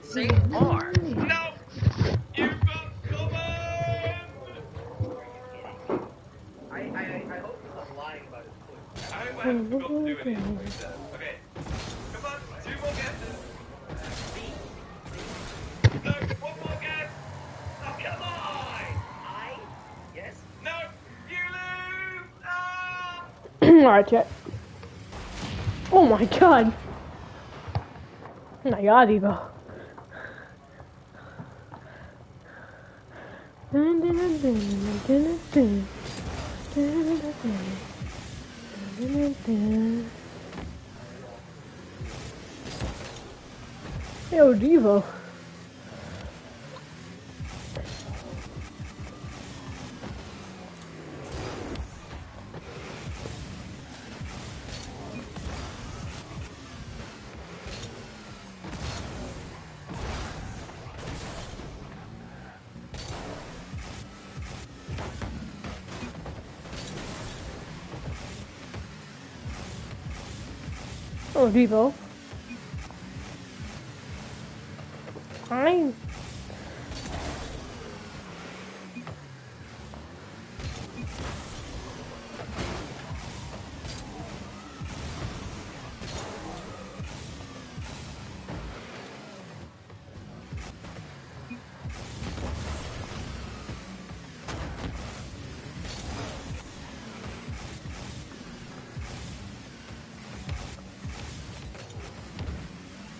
Say R. No! You got covered! I hope he's not lying about his clue. I hope I haven't forgot to do any of what he said. Okay. Come on, 2 more guesses. B. No, 1 more guess. Oh, come on! I? Yes? No! You lose! Ah! Alright, chat. Oh my god. Oh my god, Evo. Yo, Devo. Oh, Devo. Fine.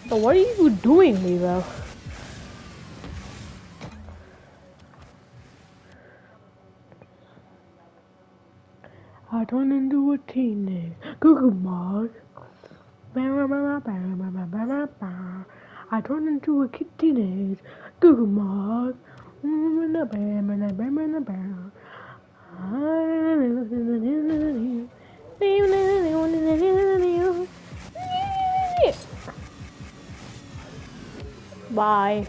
But what are you doing, Evo? I turned into a teenage Google Mug. I turned into a teenage Google Mug. Bye.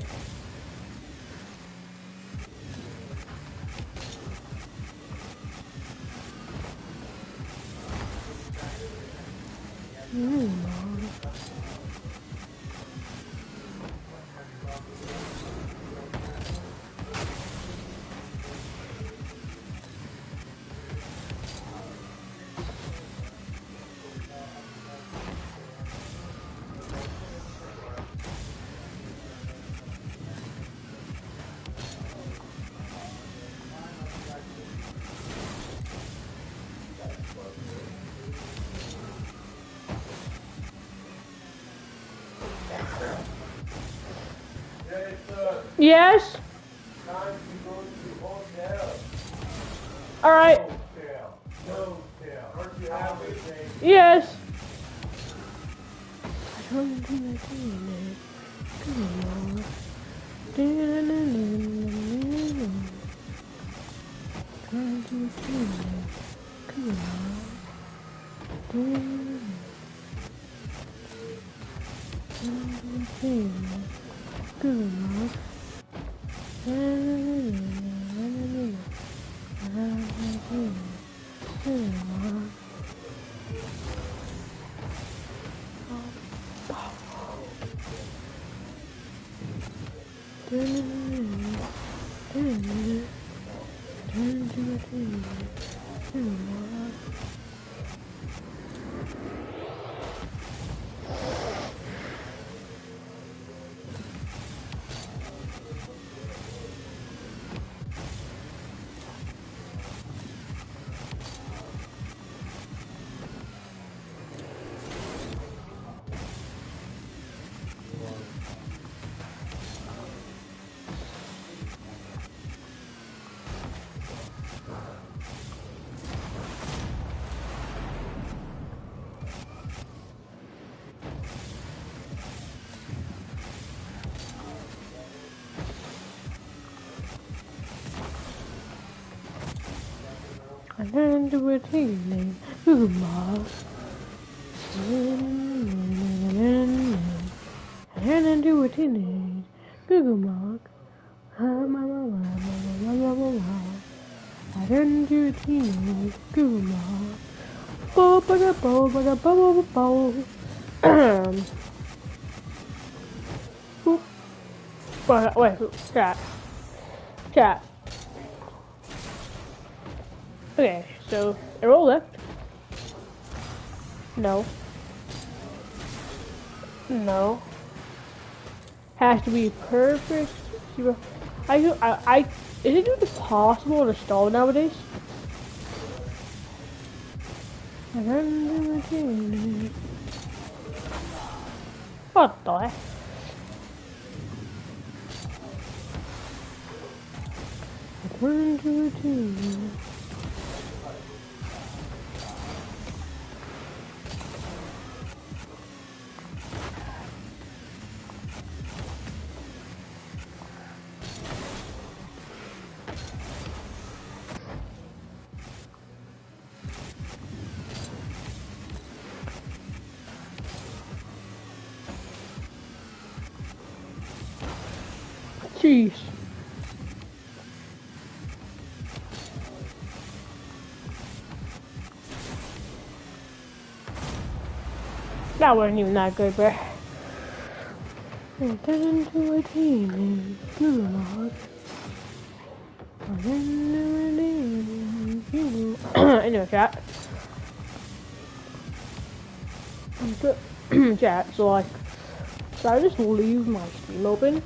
Yes? Time to go to hotel. Alright. Hotel. No hotel. Aren't you happy? Yes. I turned into a teenage Google Mug. Turned into a teenage Google Mug. I turned into a teenage Google Mug. I turned into a teenage Google Mug. I turned into a teenage Google Mug. Wait, chat. Chat. Okay, so arrow left. No. No. Has to be perfect. Is it even possible to stall nowadays? What the heck? According to routine. Jeez. That wasn't even that good, bro. Turn into a teenage gulag. Anyway, chat. Chat, so like, should I just leave my Steam open?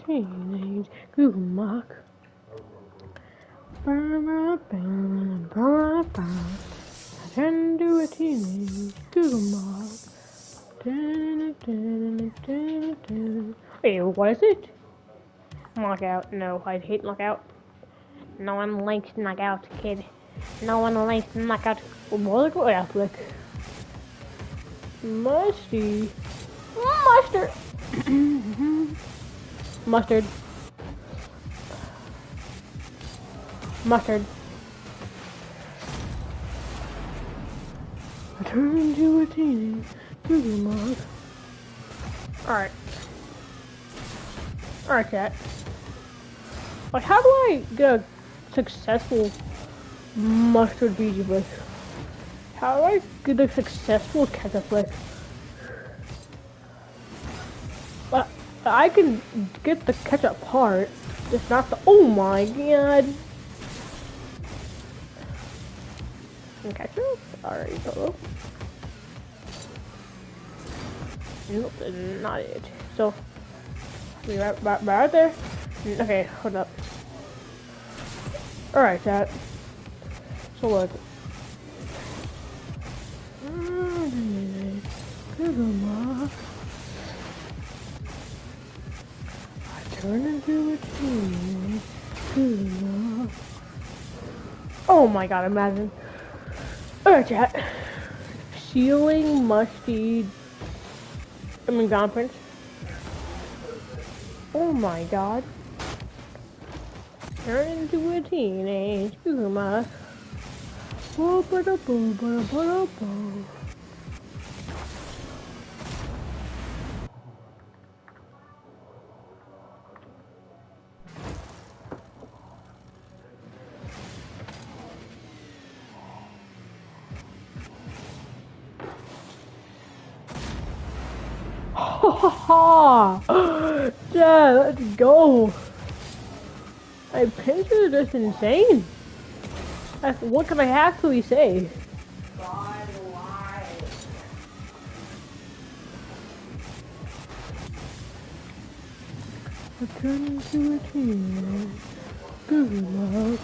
Into a teenage gulag. Turn into a teenage gulag. Wait, what is it? Knockout. No, I hate knockout. No one likes knockout, kid. No one likes knockout. What was it? Athletic. Musty. Mustard. Mustard. Mustard. I turned into a teenage Google Mug. Alright. Alright, chat. Like, how do I get a successful mustard BG flick? How do I get a successful ketchup flick? But I can get the ketchup part, just not the. Oh my god! Some ketchup? Alright, hello. Nope, not it. So, be right there. Okay, hold up. Alright, chat. So look. I turn into a teenage gulag. Oh my god, imagine. Alright, chat. Ceiling musty. Ground prints. Oh my god. Turn into a teenage gulag. Ha ha! Yeah, let's go! My pins are just insane! What can I actually say? I turn into a teenage girl.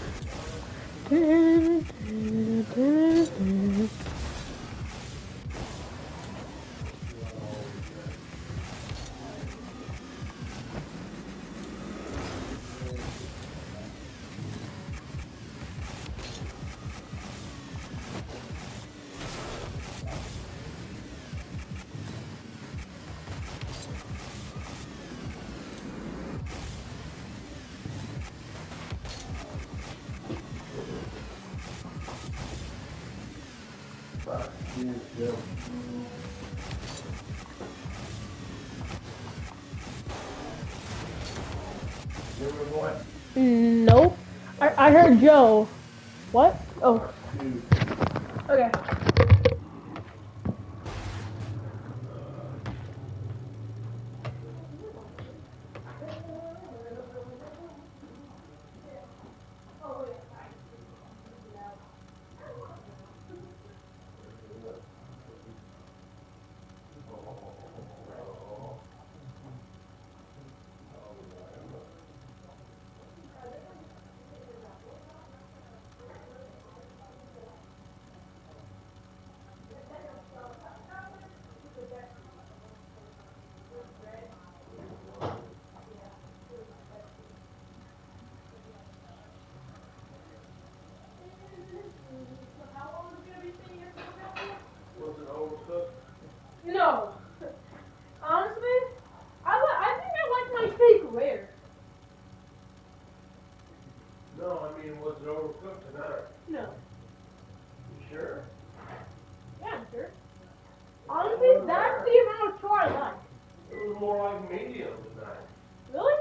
Nope. I heard Joe. What? Oh. Okay. Was it overcooked? No. Honestly, I think I like my steak rare. No, I mean, was it overcooked tonight? No. You sure? Yeah, I'm sure. Honestly, that's the amount of char I like. It was more like medium tonight. Really?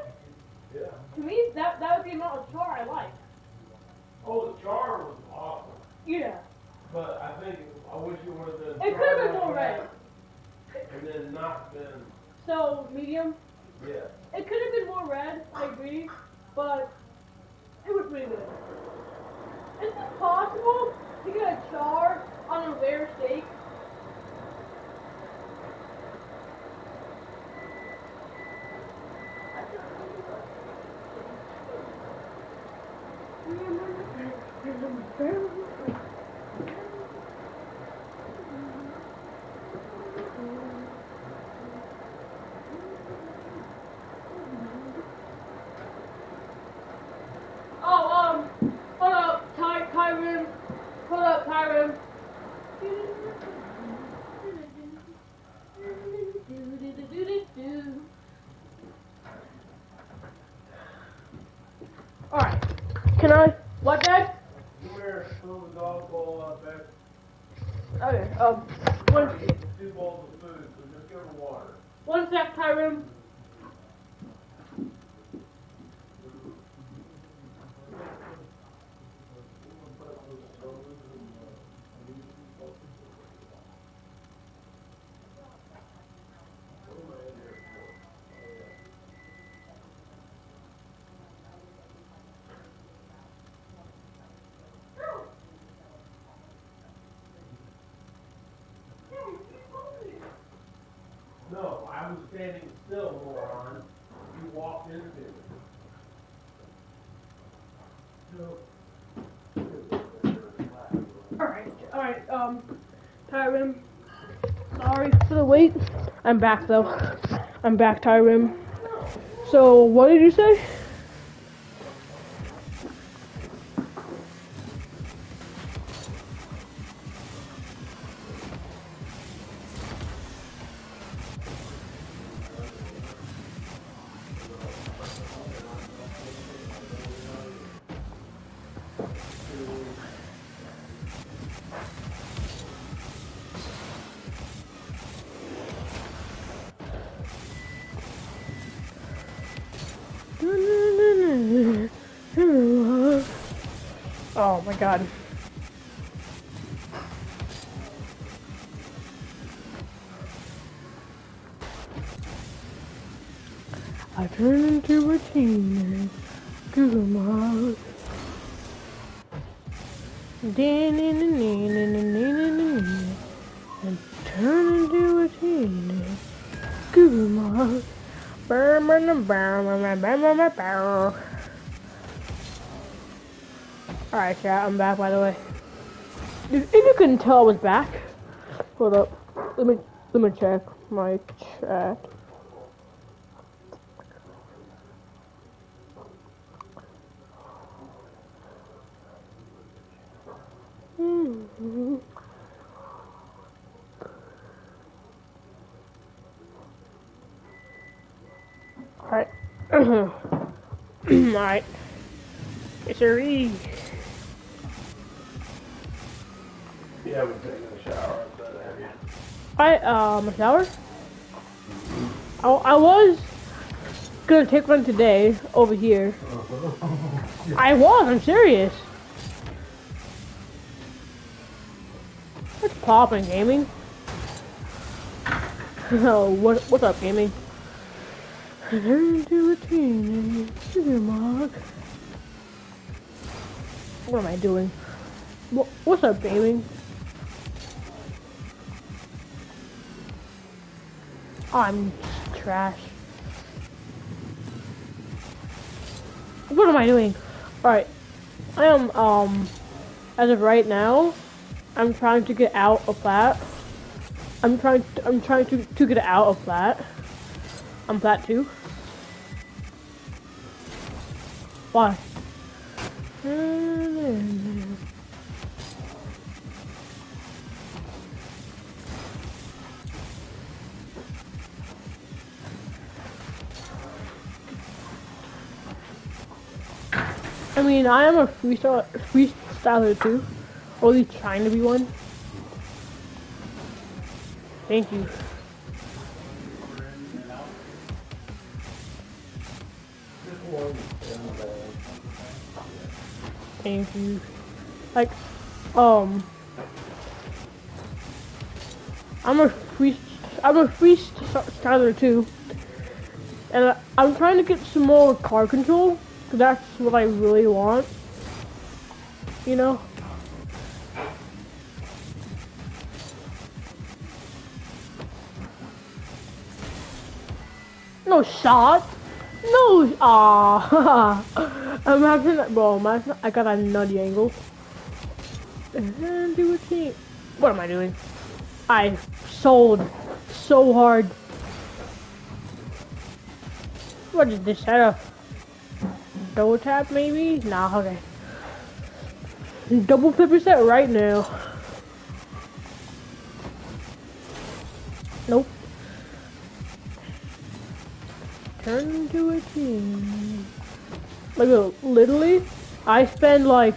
Yeah. To me, that was the amount of char I like. Oh, the char was awesome. Yeah. But I wish it would have been. It could have been charred more like red. that, and then not been. So, medium? Yeah. It could have been more red, I agree, but it was pretty good. Is it possible to get a char on a rare steak? Oh, hold up, Tyron. Hold up, Tyron. Alright. Can I? What, Dad? Come here, fill the dog bowl up there. Okay, I eat 2 bowls of food, so just give her water. one sec, Tyron. No, I was standing still, moron. You walked into it. Alright, Tyron. Sorry for the wait. I'm back though. I'm back, Tyron. So, what did you say? Oh my god. I turn into a teenage girl. And turn into a teenage girl. Alright, chat, I'm back by the way. If you couldn't tell I was back. Hold up. Let me check my chat. Alright. Alright. It's a re. You haven't taken a shower outside, have you? A shower? I was gonna take one today over here. I'm serious. What's poppin', gaming? Oh, what's up, gaming? Into a teenage mark. What am I doing? What's up, gaming? Oh, I'm trash. What am I doing? Alright. I am, as of right now, I'm trying to get out of flat. I'm trying to get out of flat. I'm flat too. Why? I mean, I am a freestyler too, or at least trying to be one. Thank you. Thank you. Like, I'm a freestyler too, and I'm trying to get some more car control. Cause that's what I really want. You know. No shot. No. Imagine that, bro. Imagine I got a nutty angle. And do a team. What am I doing? I sold so hard. What is this setup? Double tap maybe? Nah, okay. Double 50% right now. Nope. Turn into a team. Like, literally, I spend like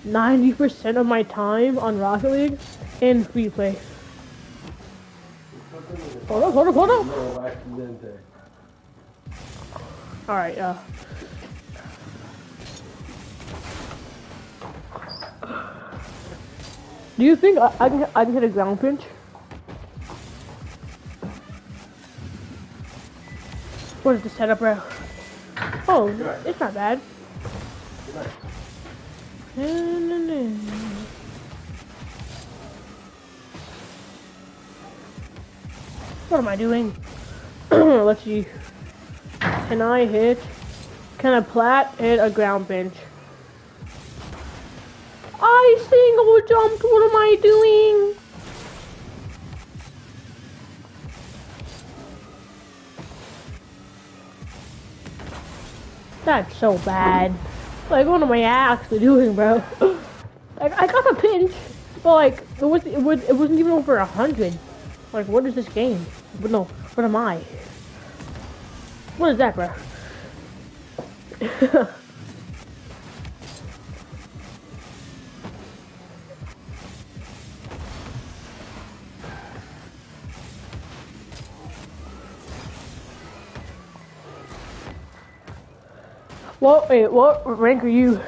90% of my time on Rocket League and free play. Hold up. Alright, do you think I can hit a ground pinch? What is the setup, bro? Oh, it's not bad. What am I doing? Let's see. Can I plat hit a ground pinch? I single jumped, what am I doing? That's so bad. Like, what am I actually doing, bro? Like, I got the pinch, but like, it wasn't even over 100. Like, what is this game? But no, what am I? What is that, bro? What rank are you?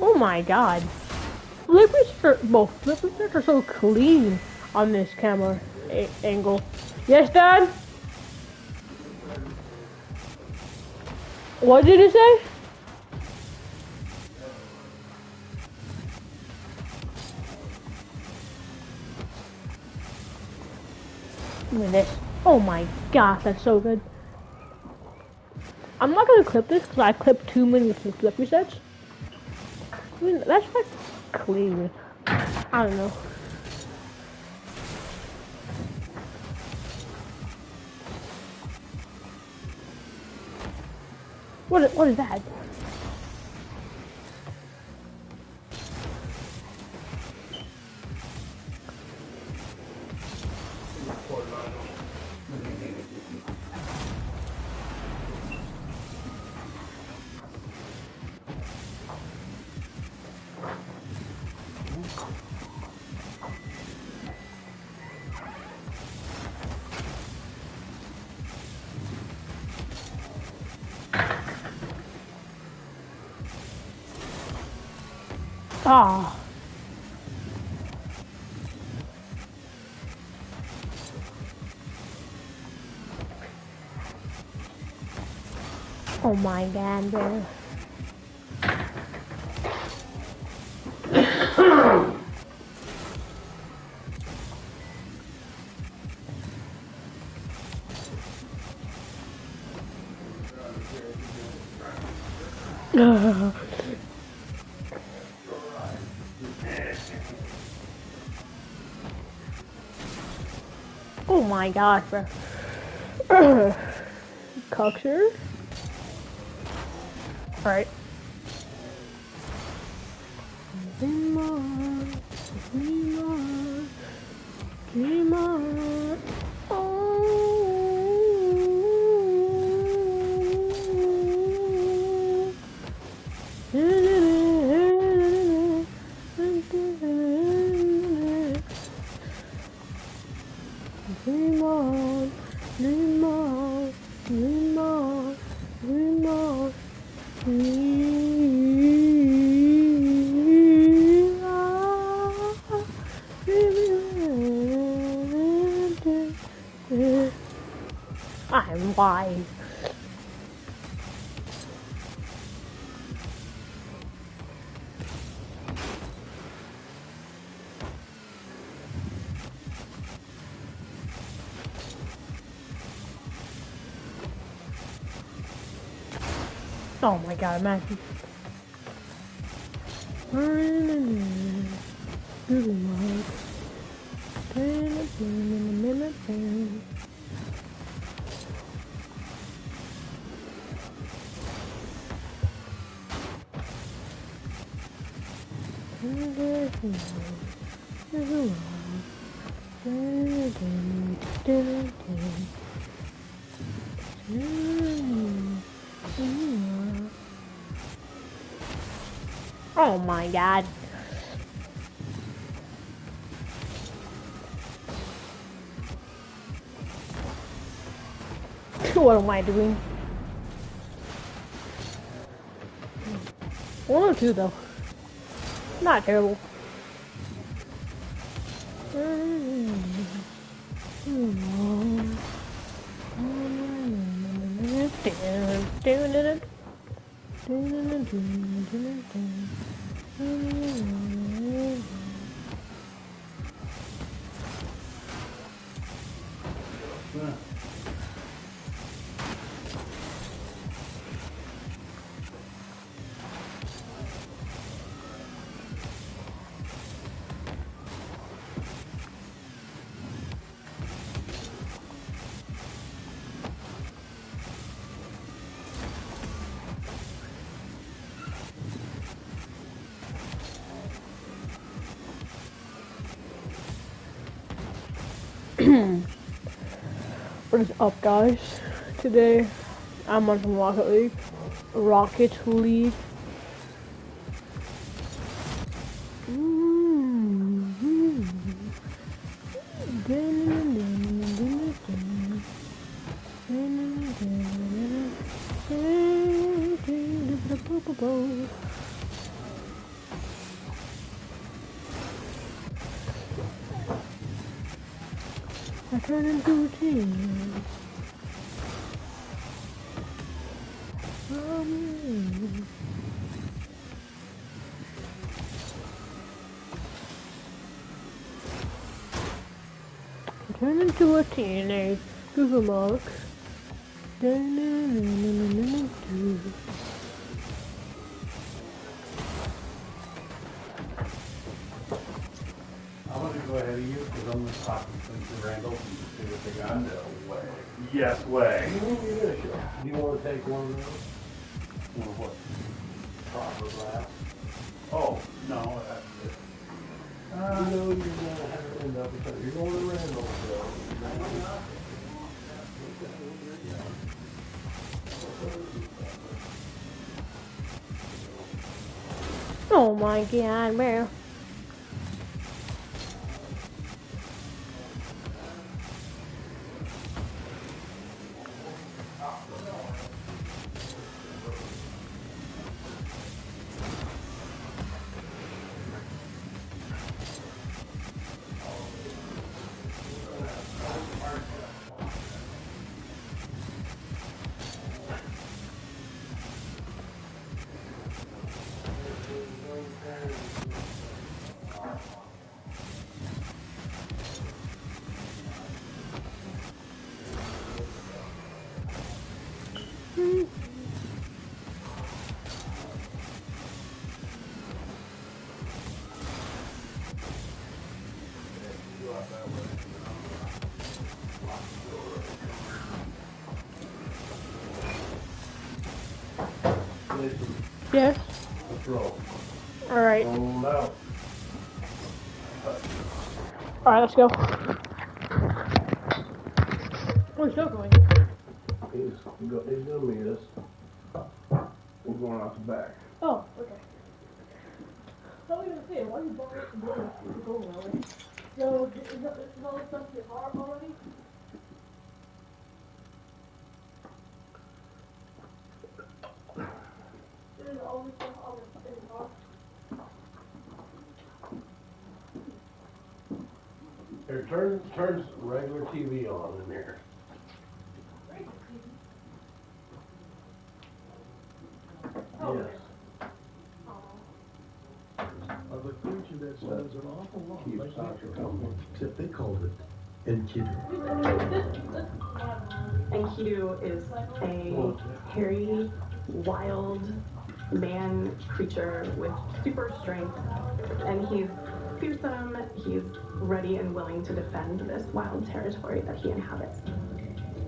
Oh my god. Flippy shirts are so clean on this camera angle. Yes, Dad? What did it say? Look at this. Oh my gosh, that's so good. I'm not gonna clip this because I clipped 2 minutes of flip resets. I mean, that's like clean. I don't know. What is that? Ah. Oh my god, bro. Oh my gosh, bro. Cocksure. Alright. Dream on, dream on, dream on. Dream on, dream on, dream on, dream on, dream on. I'm wise. Oh my god, Matthew. Oh my god. What am I doing? 102 though. Not terrible. What is up, guys? Today I'm on some Rocket League. Rocket League. I turn into a team. I turn into a teenage Google Mark. I'm gonna go ahead of you because I'm gonna talk to Randall and see what they got. No way. Yes way. Do you want to take one of those? What? Proper glass? Oh, no, that's it. You know you're gonna have to end up with that. You're going to Randall's, Oh my god, bro. Yes. Let's roll. Alright. Roll out. Alright, let's go. We're still going. He's gonna meet us. We're going out the back. Oh, okay. So I was gonna say, why are you blowing up the door? It's going already. So, is all this stuff in your car already? Is all this stuff in your car? Here, turn regular TV on in here. Oh, Yes. Of a creature that spends an awful lot Keeps out your company. except they called it Enkidu. Enkidu is a hairy, wild man creature with super strength, and he's fearsome. He's ready and willing to defend this wild territory that he inhabits.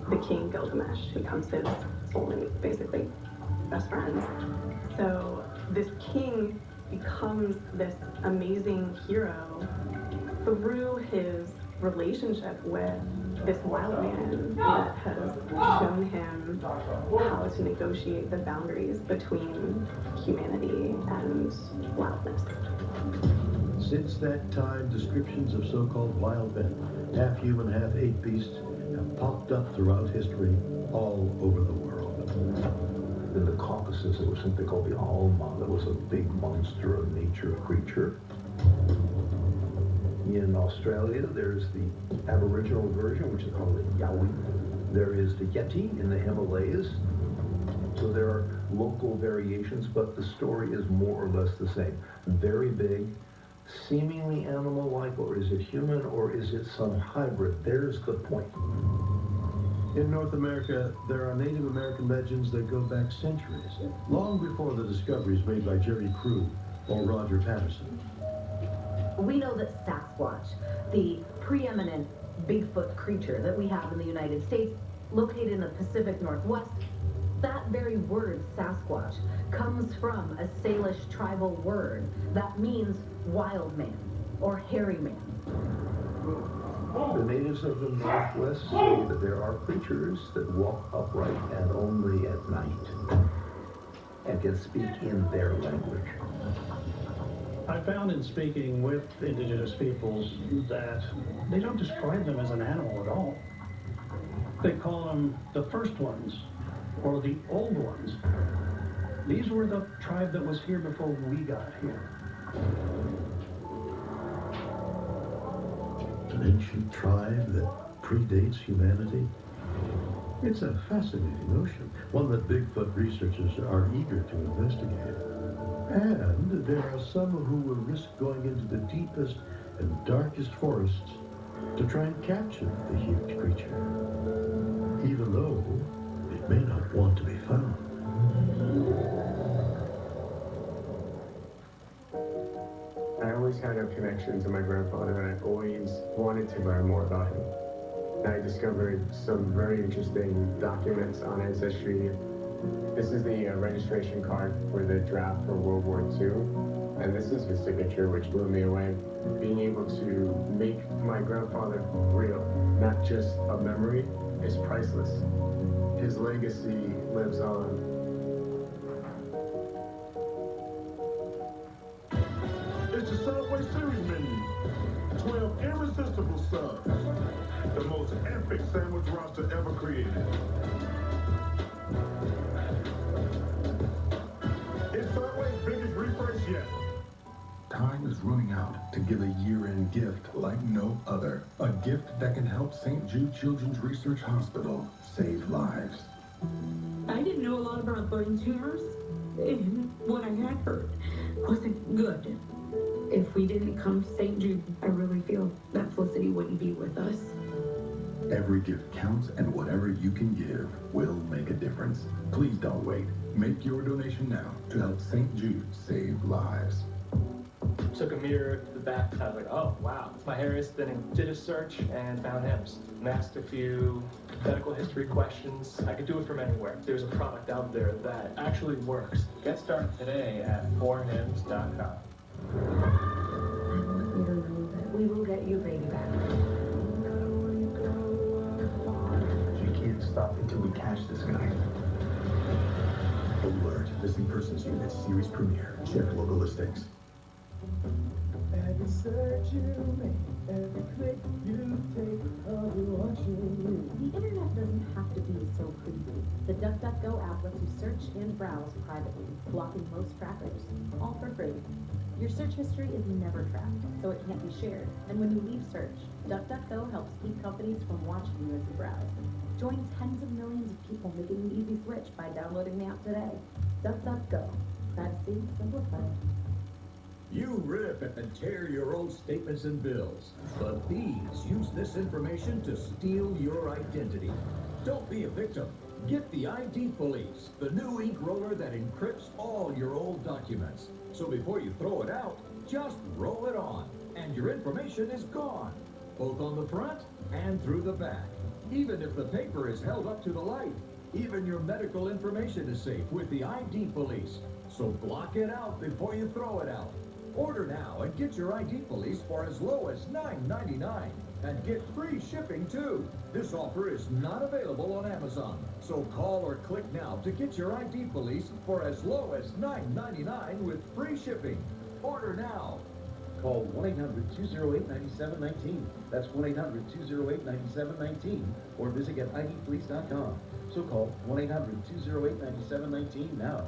The king Gilgamesh becomes his soulmate, basically, best friends. So this king becomes this amazing hero through his relationship with this wild man that has shown him how to negotiate the boundaries between humanity and wildness. Since that time, descriptions of so-called wild men, half human, half ape beasts, have popped up throughout history all over the world. In the Caucasus, there was something called the Alma, that was a big monster of nature creature. In Australia, there's the Aboriginal version, which is called the Yowie. There is the Yeti in the Himalayas. So there are local variations, but the story is more or less the same. Very big, seemingly animal-like, or is it human, or is it some hybrid? There's the point. In North America, there are Native American legends that go back centuries, long before the discoveries made by Jerry Crew or Roger Patterson. We know that Sasquatch, the preeminent Bigfoot creature that we have in the United States, located in the Pacific Northwest, that very word, Sasquatch, comes from a Salish tribal word that means wild man or hairy man. The The natives of the Northwest say that there are creatures that walk upright and only at night and can speak in their language. I found in speaking with indigenous peoples that they don't describe them as an animal at all. They call them the first ones or the old ones. These were the tribe that was here before we got here. An ancient tribe that predates humanity? It's a fascinating notion, one that Bigfoot researchers are eager to investigate. And there are some who will risk going into the deepest and darkest forests to try and capture the huge creature, even though it may not want to be found. I always had a connection to my grandfather, and I always wanted to learn more about him. I discovered some very interesting documents on Ancestry. This is the registration card for the draft for World War II, and this is his signature, which blew me away. Being able to make my grandfather real, not just a memory, is priceless. His legacy lives on. It's the Subway Series menu. 12 irresistible subs. The most epic sandwich roster ever created. It's Subway's biggest refresh yet. Time is running out to give a year-end gift like no other. A gift that can help St. Jude Children's Research Hospital save lives. I didn't know a lot about brain tumors, and what I had heard wasn't good. If we didn't come to St. Jude, I really feel that Felicity wouldn't be with us. Every gift counts, and whatever you can give will make a difference. Please don't wait. Make your donation now to help St. Jude save lives. Took a mirror to the back, I was like, oh wow, my hair is thinning. Did a search and found HIMS. And asked a few medical history questions. I could do it from anywhere. There's a product out there that actually works. Get started today at 4hims.com. We will get you baby back. You can't stop until we catch this guy. Alert, Missing Persons Unit series premiere. Check local listings. Every search you make, every click you take, I'll be watching you. The internet doesn't have to be so creepy. The DuckDuckGo app lets you search and browse privately, blocking most trackers, all for free. Your search history is never tracked, so it can't be shared. And when you leave search, DuckDuckGo helps keep companies from watching you as you browse. Join tens of millions of people making the easy switch by downloading the app today. DuckDuckGo. Privacy simplified. You rip and tear your old statements and bills, but thieves use this information to steal your identity. Don't be a victim. Get the ID Police, the new ink roller that encrypts all your old documents. So before you throw it out, just roll it on, and your information is gone, both on the front and through the back. Even if the paper is held up to the light, even your medical information is safe with the ID Police. So block it out before you throw it out. Order now and get your ID Police for as low as $9.99 and get free shipping too. This offer is not available on Amazon, so call or click now to get your ID Police for as low as $9.99 with free shipping. Order now. Call 1-800-208-9719. That's 1-800-208-9719 or visit getidpolice.com. So call 1-800-208-9719 now.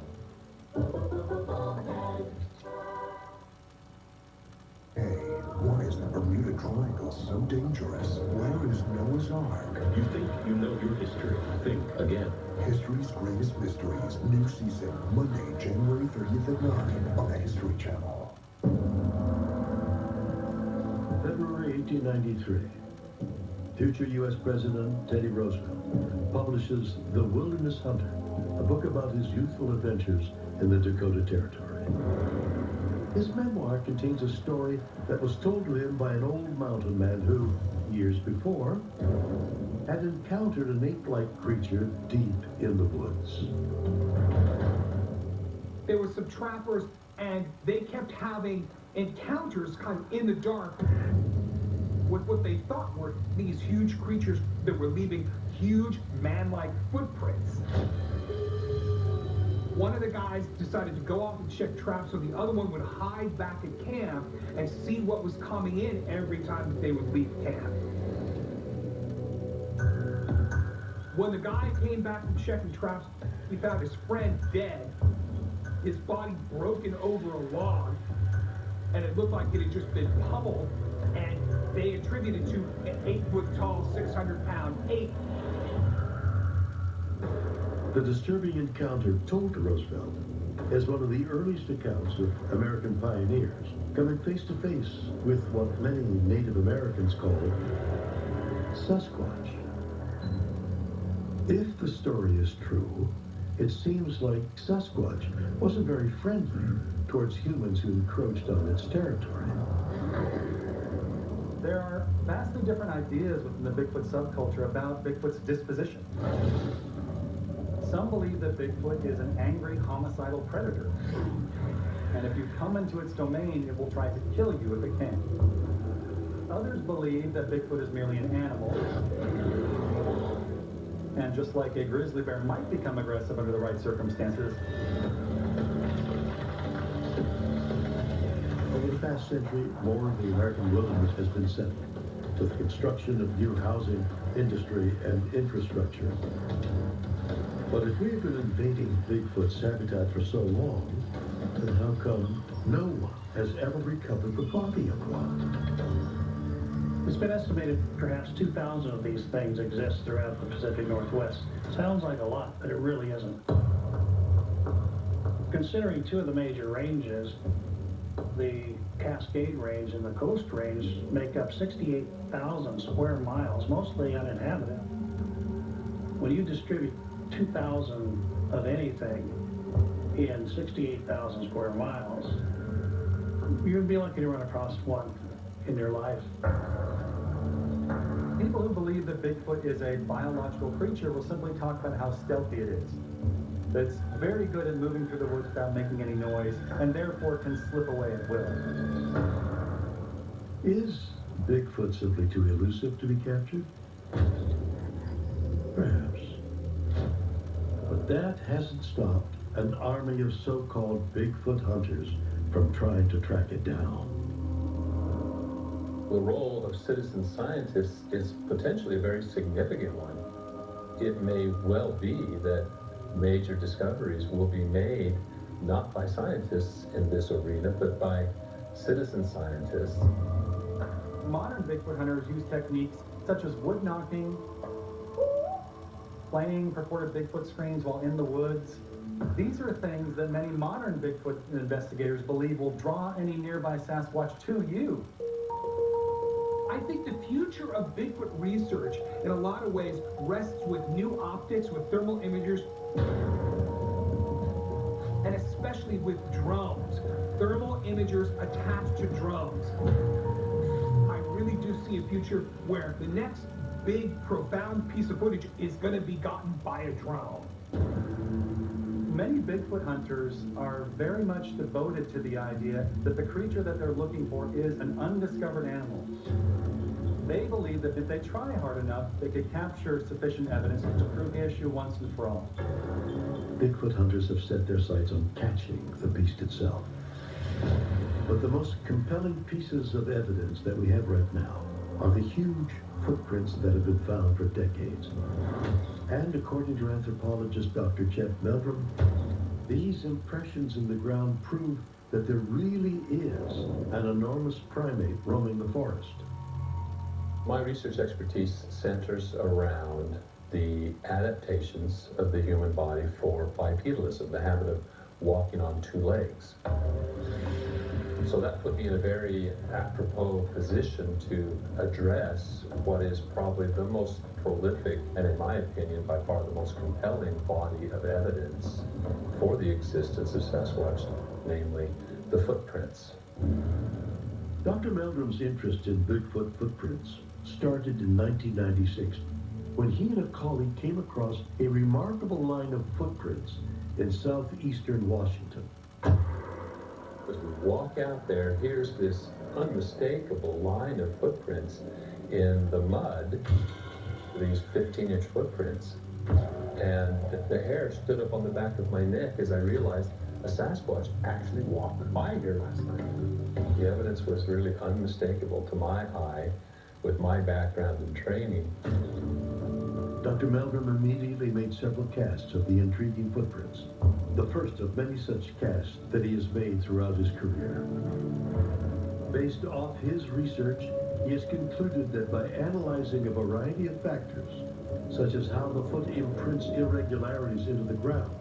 Hey, why is the Bermuda Triangle so dangerous? Where is Noah's Ark? You think you know your history. Think again. History's Greatest Mysteries, new season, Monday, January 30th at 9 on the History Channel. February 1893. Future U.S. President Teddy Roosevelt publishes The Wilderness Hunter, a book about his youthful adventures in the Dakota Territory. His memoir contains a story that was told to him by an old mountain man who, years before, had encountered an ape-like creature deep in the woods. There were some trappers, and they kept having encounters kind of in the dark. with what they thought were these huge creatures that were leaving huge man-like footprints. One of the guys decided to go off and check traps so the other one would hide back at camp and see what was coming in every time that they would leave camp. When the guy came back from checking traps, he found his friend dead, his body broken over a log, and it looked like it had just been pummeled, and they attributed to an 8-foot-tall, 600-pound ape. The disturbing encounter told to Roosevelt as one of the earliest accounts of American pioneers coming face to face with what many Native Americans called Sasquatch. If the story is true, it seems like Sasquatch wasn't very friendly towards humans who encroached on its territory. There are vastly different ideas within the Bigfoot subculture about Bigfoot's disposition. Some believe that Bigfoot is an angry, homicidal predator. And if you come into its domain, it will try to kill you if it can. Others believe that Bigfoot is merely an animal. And just like a grizzly bear might become aggressive under the right circumstances, over the past century, more of the American wilderness has been settled with the construction of new housing, industry, and infrastructure. But if we have been invading Bigfoot's habitat for so long, then how come no one has ever recovered the body of one? It's been estimated perhaps 2,000 of these things exist throughout the Pacific Northwest. Sounds like a lot, but it really isn't. Considering two of the major ranges, the Cascade Range and the Coast Range make up 68,000 square miles, mostly uninhabited. When you distribute 2,000 of anything in 68,000 square miles, you'd be lucky to run across one in your life. people who believe that Bigfoot is a biological creature will simply talk about how stealthy it is. It's very good at moving through the woods without making any noise, and therefore can slip away at will. Is Bigfoot simply too elusive to be captured? Perhaps. But that hasn't stopped an army of so-called Bigfoot hunters from trying to track it down. The role of citizen scientists is potentially a very significant one. It may well be that major discoveries will be made not by scientists in this arena, but by citizen scientists. Modern Bigfoot hunters use techniques such as wood knocking, playing purported Bigfoot screams while in the woods. These are things that many modern Bigfoot investigators believe will draw any nearby Sasquatch to you. I think the future of Bigfoot research, in a lot of ways, rests with new optics, with thermal imagers, and especially with drones. Thermal imagers attached to drones. I really do see a future where the next big, profound piece of footage is going to be gotten by a drone. Many Bigfoot hunters are very much devoted to the idea that the creature that they're looking for is an undiscovered animal. They believe that if they try hard enough, they could capture sufficient evidence to prove the issue once and for all. Bigfoot hunters have set their sights on catching the beast itself. But the most compelling pieces of evidence that we have right now are the huge footprints that have been found for decades. And according to anthropologist Dr. Chet Meldrum, these impressions in the ground prove that there really is an enormous primate roaming the forest. My research expertise centers around the adaptations of the human body for bipedalism, the habit of walking on two legs. So that put me in a very apropos position to address what is probably the most prolific and, in my opinion, by far the most compelling body of evidence for the existence of Sasquatch, namely the footprints. Dr. Meldrum's interest in Bigfoot footprints started in 1996 when he and a colleague came across a remarkable line of footprints in southeastern Washington. As we walk out there, here's this unmistakable line of footprints in the mud, these 15-inch footprints. And the hair stood up on the back of my neck as I realized a Sasquatch actually walked by here last night. The evidence was really unmistakable to my eye with my background and training. Dr. Meldrum immediately made several casts of the intriguing footprints, the first of many such casts that he has made throughout his career. Based off his research, he has concluded that by analyzing a variety of factors, such as how the foot imprints irregularities into the ground,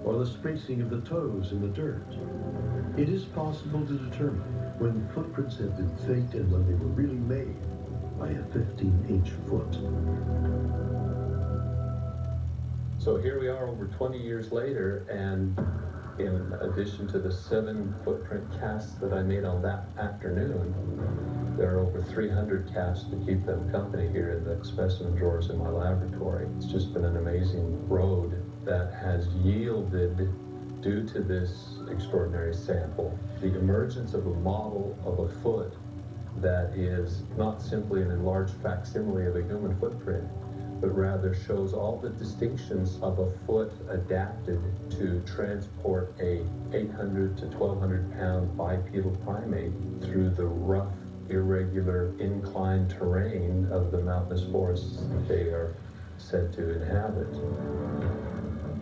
or the spacing of the toes in the dirt, it is possible to determine when footprints have been faked and when they were really made by a 15-inch foot. So here we are over 20 years later, and in addition to the 7 footprint casts that I made on that afternoon, there are over 300 casts to keep them company here in the specimen drawers in my laboratory. It's just been an amazing road that has yielded, due to this extraordinary sample, the emergence of a model of a foot that is not simply an enlarged facsimile of a human footprint, but rather shows all the distinctions of a foot adapted to transport a 800 to 1,200 pound bipedal primate through the rough, irregular, inclined terrain of the mountainous forests they are said to inhabit.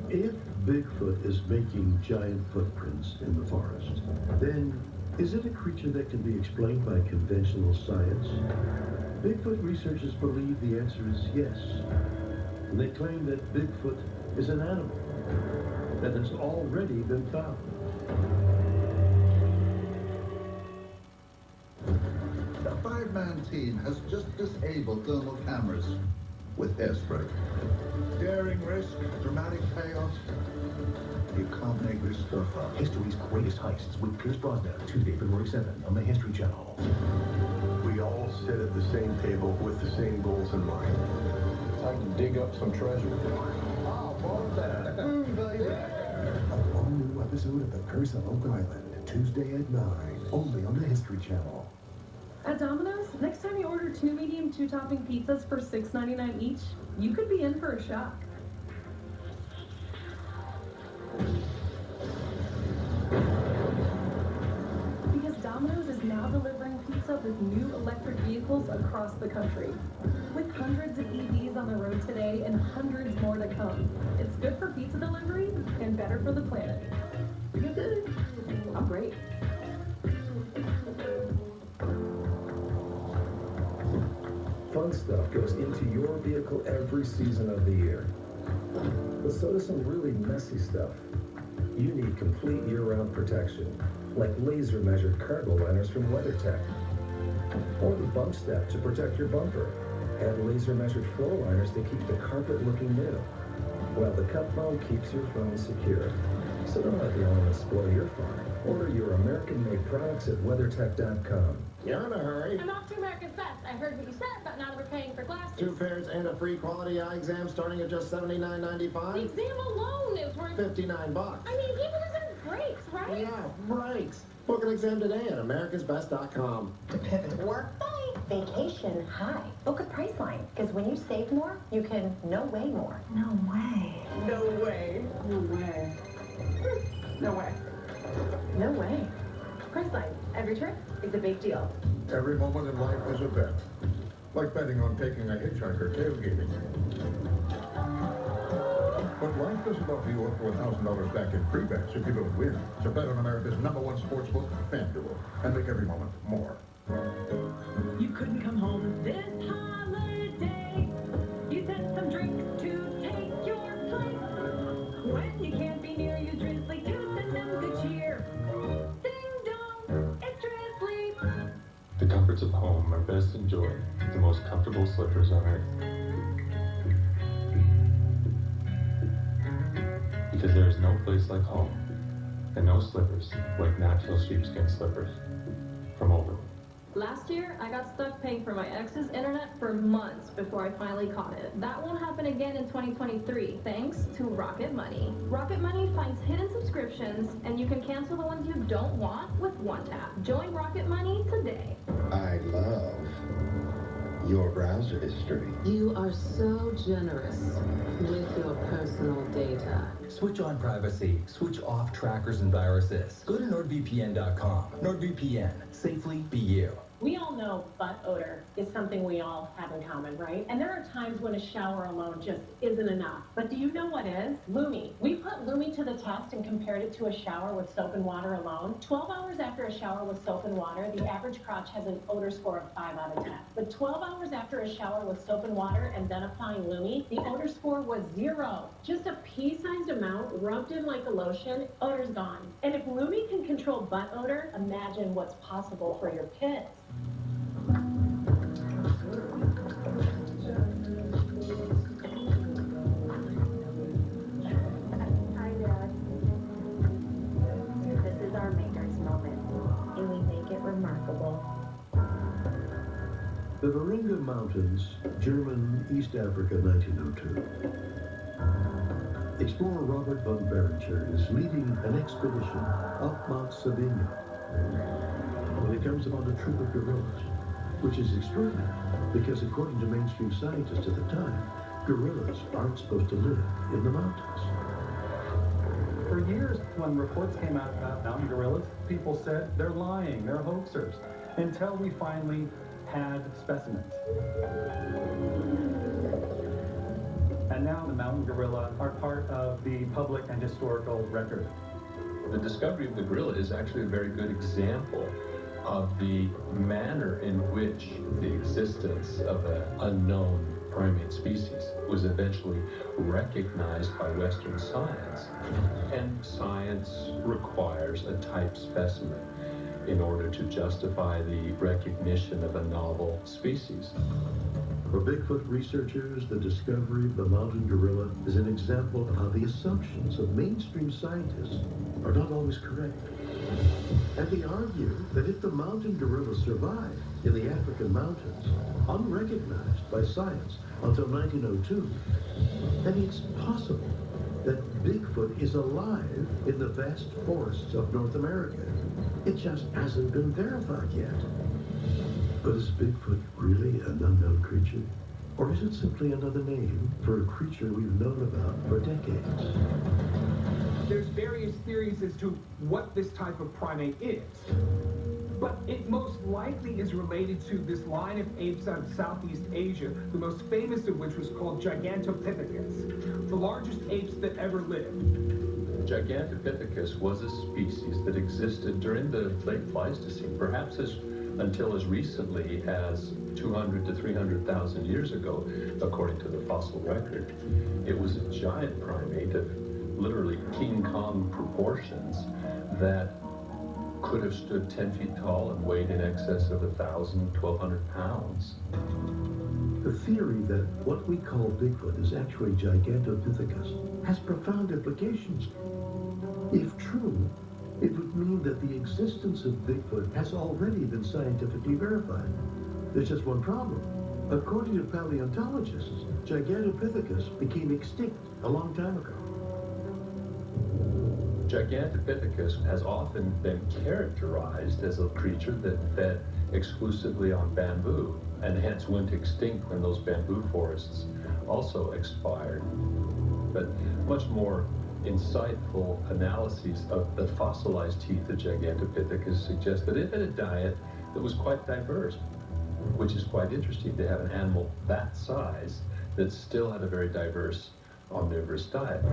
If Bigfoot is making giant footprints in the forest, then is it a creature that can be explained by conventional science? Bigfoot researchers believe the answer is yes. And they claim that Bigfoot is an animal that has already been found. The 5-man team has just disabled thermal cameras with hairspray. Daring risk, dramatic payoff. You can't make this stuff up. History's Greatest Heists with Pierce Brosnan, Tuesday, February 7 on the History Channel. We all sit at the same table with the same goals in mind. Time to dig up some treasure. Oh, boy, that. Baby. An all-new episode of The Curse of Oak Island, Tuesday at 9, only on the History Channel. At Domino's, next time you order 2 medium 2-topping pizzas for $6.99 each, you could be in for a shock. Because Domino's is now delivering pizza with new electric vehicles across the country. With hundreds of EVs on the road today and hundreds more to come, it's good for pizza delivery and better for the planet. You're good. I'm great. Fun stuff goes into your vehicle every season of the year. But so does some really messy stuff. You need complete year-round protection, like laser-measured cargo liners from WeatherTech, or the bump step to protect your bumper, and laser-measured floor liners to keep the carpet looking new, while the cup foam keeps your phone secure. So don't let the elements spoil your fun. Order your American-made products at WeatherTech.com. You're in a hurry. I'm off to American Fest. I heard what you said, but now that we're paying for glasses. 2 pairs and a free quality eye exam starting at just $79.95. The exam alone is worth $59. I mean, people deserve breaks, right? Yeah, breaks. Book an exam today at americansbest.com. Work bye, vacation high. Book a Priceline, because when you save more, you can no way more. No way. No way. No way. No way. No way. Priceline, every trip is a big deal. Every moment in life is a bet. Like betting on taking a hitchhiker tailgating. But life doesn't offer you up to $1,000 back in free bets if you don't win. So bet on America's #1 sportsbook, FanDuel, and make every moment more. You couldn't come home this holiday. You set some drinks to take your place. When you can't be near your drizzly tooth and them good cheer. Ding dong, it's drizzly. The comforts of home are best enjoyed with the most comfortable slippers on earth. Because there is no place like home, and no slippers like natural sheepskin slippers from Overland. Last year, I got stuck paying for my ex's internet for months before I finally caught it. That won't happen again in 2023, thanks to Rocket Money. Rocket Money finds hidden subscriptions, and you can cancel the ones you don't want with one tap. Join Rocket Money today. I love your browser history. You are so generous with your personal data. Switch on privacy. Switch off trackers and viruses. Go to NordVPN.com. NordVPN. Safely be you. We all know butt odor is something we all have in common, right? And there are times when a shower alone just isn't enough. But do you know what is? Lumi. We put Lumi to the test and compared it to a shower with soap and water alone. 12 hours after a shower with soap and water, the average crotch has an odor score of 5 out of 10. But 12 hours after a shower with soap and water and then applying Lumi, the odor score was 0. Just a pea-sized amount rubbed in like a lotion, odor's gone. And if Lumi can control butt odor, imagine what's possible for your kids. Hi, Dad. This is our maker's moment, and we make it remarkable. The Virunga Mountains, German East Africa, 1902. Explorer Robert von Berenger is leading an expedition up Mount Sabino when he comes upon a troop of gorillas, which is extraordinary because according to mainstream scientists at the time, gorillas aren't supposed to live in the mountains. For years, when reports came out about mountain gorillas, people said they're lying, they're hoaxers, until we finally had specimens. And now the mountain gorilla are part of the public and historical record. The discovery of the gorilla is actually a very good example of the manner in which the existence of an unknown primate species was eventually recognized by Western science. And science requires a type specimen in order to justify the recognition of a novel species. For Bigfoot researchers, the discovery of the mountain gorilla is an example of how the assumptions of mainstream scientists are not always correct. And they argue that if the mountain gorilla survived in the African mountains, unrecognized by science until 1902, then it's possible that Bigfoot is alive in the vast forests of North America. It just hasn't been verified yet. But is Bigfoot really an unknown creature? Or is it simply another name for a creature we've known about for decades? There's various theories as to what this type of primate is. But it most likely is related to this line of apes out of Southeast Asia, the most famous of which was called Gigantopithecus, the largest apes that ever lived. Gigantopithecus was a species that existed during the late Pleistocene, perhaps until as recently as 200 to 300,000 years ago, according to the fossil record. It was a giant primate of literally King Kong proportions that could have stood 10 feet tall and weighed in excess of 1,000, 1,200 pounds. The theory that what we call Bigfoot is actually Gigantopithecus has profound implications. If true, it would mean that the existence of Bigfoot has already been scientifically verified. There's just one problem. According to paleontologists, Gigantopithecus became extinct a long time ago. Gigantopithecus has often been characterized as a creature that fed exclusively on bamboo, and hence went extinct when those bamboo forests also expired. But much more insightful analyses of the fossilized teeth of Gigantopithecus suggest that it had a diet that was quite diverse, which is quite interesting to have an animal that size that still had a very diverse omnivorous diet.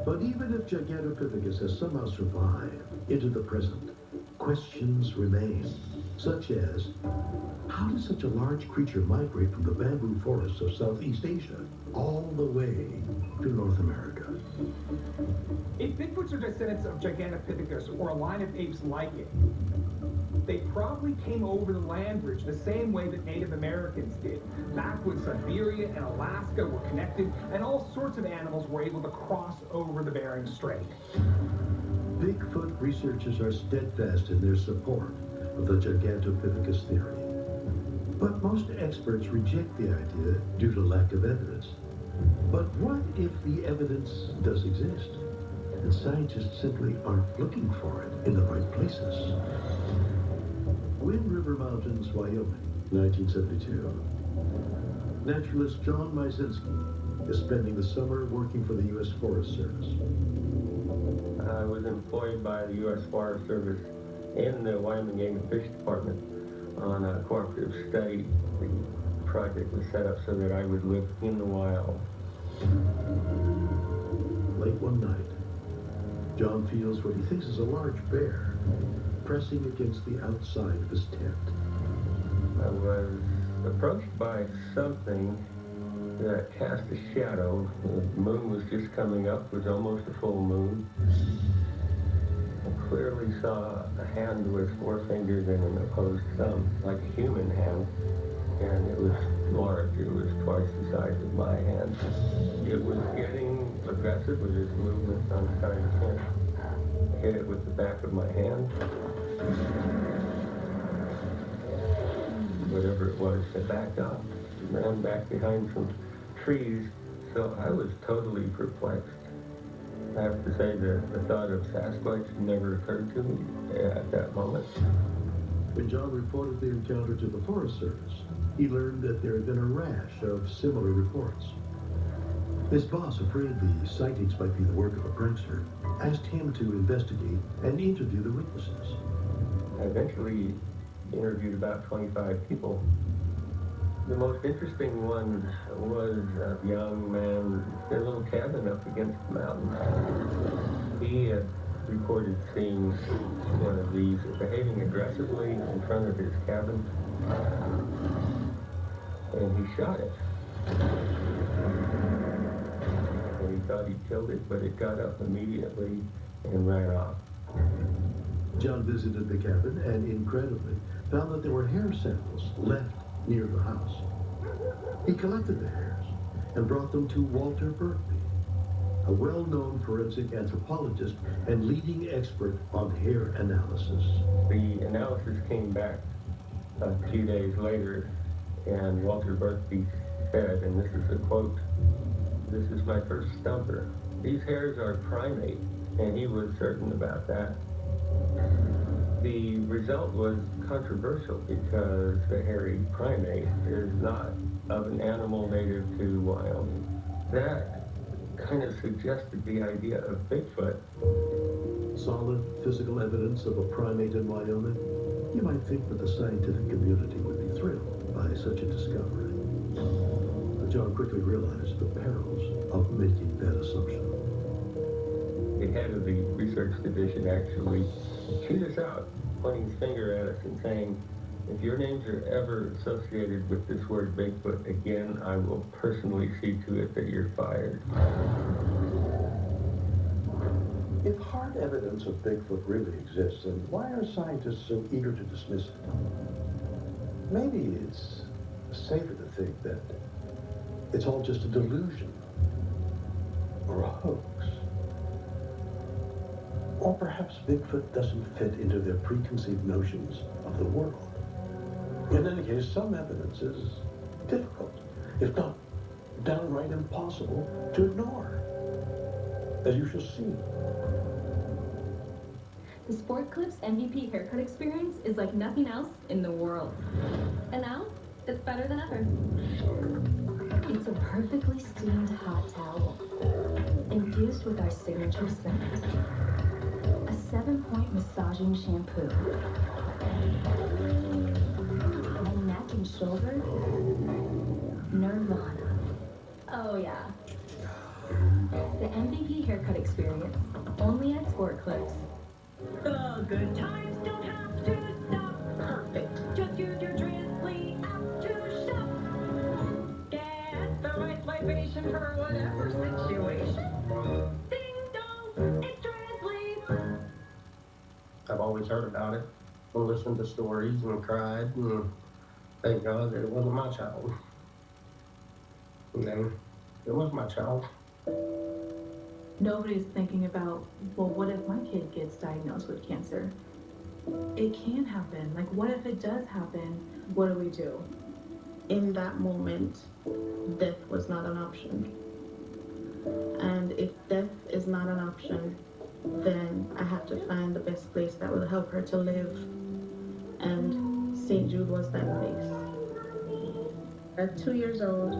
But even if Gigantopithecus has somehow survived into the present, questions remain, such as, how does such a large creature migrate from the bamboo forests of Southeast Asia all the way to North America? If Bigfoots are descendants of Gigantopithecus or a line of apes like it, they probably came over the land bridge the same way that Native Americans did. Back when Siberia and Alaska were connected and all sorts of animals were able to cross over the Bering Strait. Bigfoot researchers are steadfast in their support of the Gigantopithecus theory. But most experts reject the idea due to lack of evidence. But what if the evidence does exist, and scientists simply aren't looking for it in the right places? Wind River Mountains, Wyoming, 1972. Naturalist John Mysinski is spending the summer working for the U.S. Forest Service. I was employed by the U.S. Forest Service in the Wyoming Game and Fish Department on a cooperative study. The project was set up so that I would live in the wild. Late one night, John feels what he thinks is a large bear pressing against the outside of his tent. I was approached by something that cast a shadow. The moon was just coming up, it was almost a full moon. I clearly saw a hand with 4 fingers and an opposed thumb, like a human hand, and it was large. It was twice the size of my hand. It was getting aggressive with its movement on the side of the tent. I hit it with the back of my hand. Whatever it was, it backed up, ran back behind some trees, so I was totally perplexed. I have to say that the thought of Sasquatch never occurred to me at that moment. When John reported the encounter to the Forest Service, he learned that there had been a rash of similar reports. His boss, afraid the sightings might be the work of a prankster, asked him to investigate and interview the witnesses. I eventually interviewed about 25 people. The most interesting one was a young man in a little cabin up against the mountain. He had reported seeing one of these behaving aggressively in front of his cabin, and he shot it. And he thought he killed it, but it got up immediately and ran off. John visited the cabin and, incredibly, found that there were hair samples left near the house. He collected the hairs and brought them to Walter Berkby, a well-known forensic anthropologist and leading expert on hair analysis. The analysis came back a few days later, and Walter Berkby said, and this is a quote, "This is my first stumper. These hairs are primate," and he was certain about that. The result was controversial because the hairy primate is not of an animal native to Wyoming. That kind of suggested the idea of Bigfoot. Solid physical evidence of a primate in Wyoming? You might think that the scientific community would be thrilled by such a discovery. But John quickly realized the perils of making that assumption. The head of the research division actually chewed us out, pointing his finger at us and saying, "If your names are ever associated with this word Bigfoot again, I will personally see to it that you're fired." If hard evidence of Bigfoot really exists, then why are scientists so eager to dismiss it? Maybe it's safer to think that it's all just a delusion or a hoax. Or perhaps Bigfoot doesn't fit into their preconceived notions of the world. In any case, some evidence is difficult, if not downright impossible, to ignore, as you shall see. The Sport Clips MVP haircut experience is like nothing else in the world. And now, it's better than ever. It's a perfectly steamed hot towel, infused with our signature scent. A 7-point massaging shampoo. And neck and shoulder, Nirvana. Oh yeah. The MVP haircut experience, only at Sport Clips. The good times don't have to stop. Perfect. Just use your Drizzly app to shop. Get the right libation for whatever situation. Ding dong, it's Drizzly. I've always heard about it and listened to stories and cried and thank God that it wasn't my child. And then it was my child. Nobody's thinking about, well, what if my kid gets diagnosed with cancer? it can happen. Like, what if it does happen? What do we do? In that moment, death was not an option. And if death is not an option, then I have to find the best place that will help her to live. And St. Jude was that place. At 2 years old,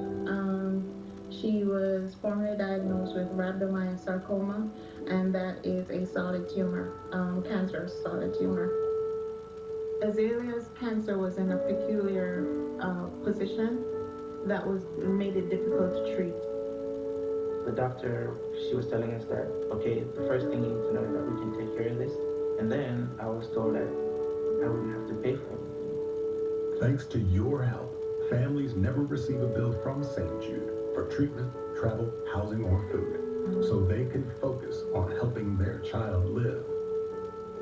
she was formally diagnosed with rhabdomyosarcoma, and that is a solid tumor, cancerous solid tumor. Azalea's cancer was in a peculiar position that made it difficult to treat. The doctor, she was telling us that, okay, the first thing you need to know is that we can take care of this. And then I was told that I wouldn't have to pay for it. Thanks to your help, families never receive a bill from St. Jude for treatment, travel, housing, or food, so they can focus on helping their child live.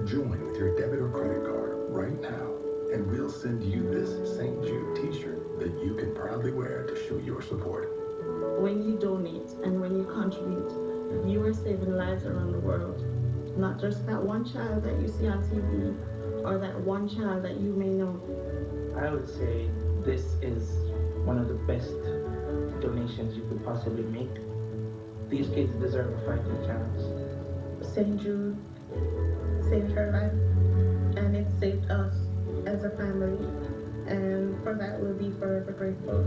Join with your debit or credit card right now, and we'll send you this St. Jude t-shirt that you can proudly wear to show your support. When you donate and when you contribute, you are saving lives around the world. Not just that one child that you see on TV or that one child that you may know. I would say this is one of the best donations you could possibly make. These kids deserve a fighting chance. St. Jude saved her life, and it saved us as a family, and for that we'll be forever grateful.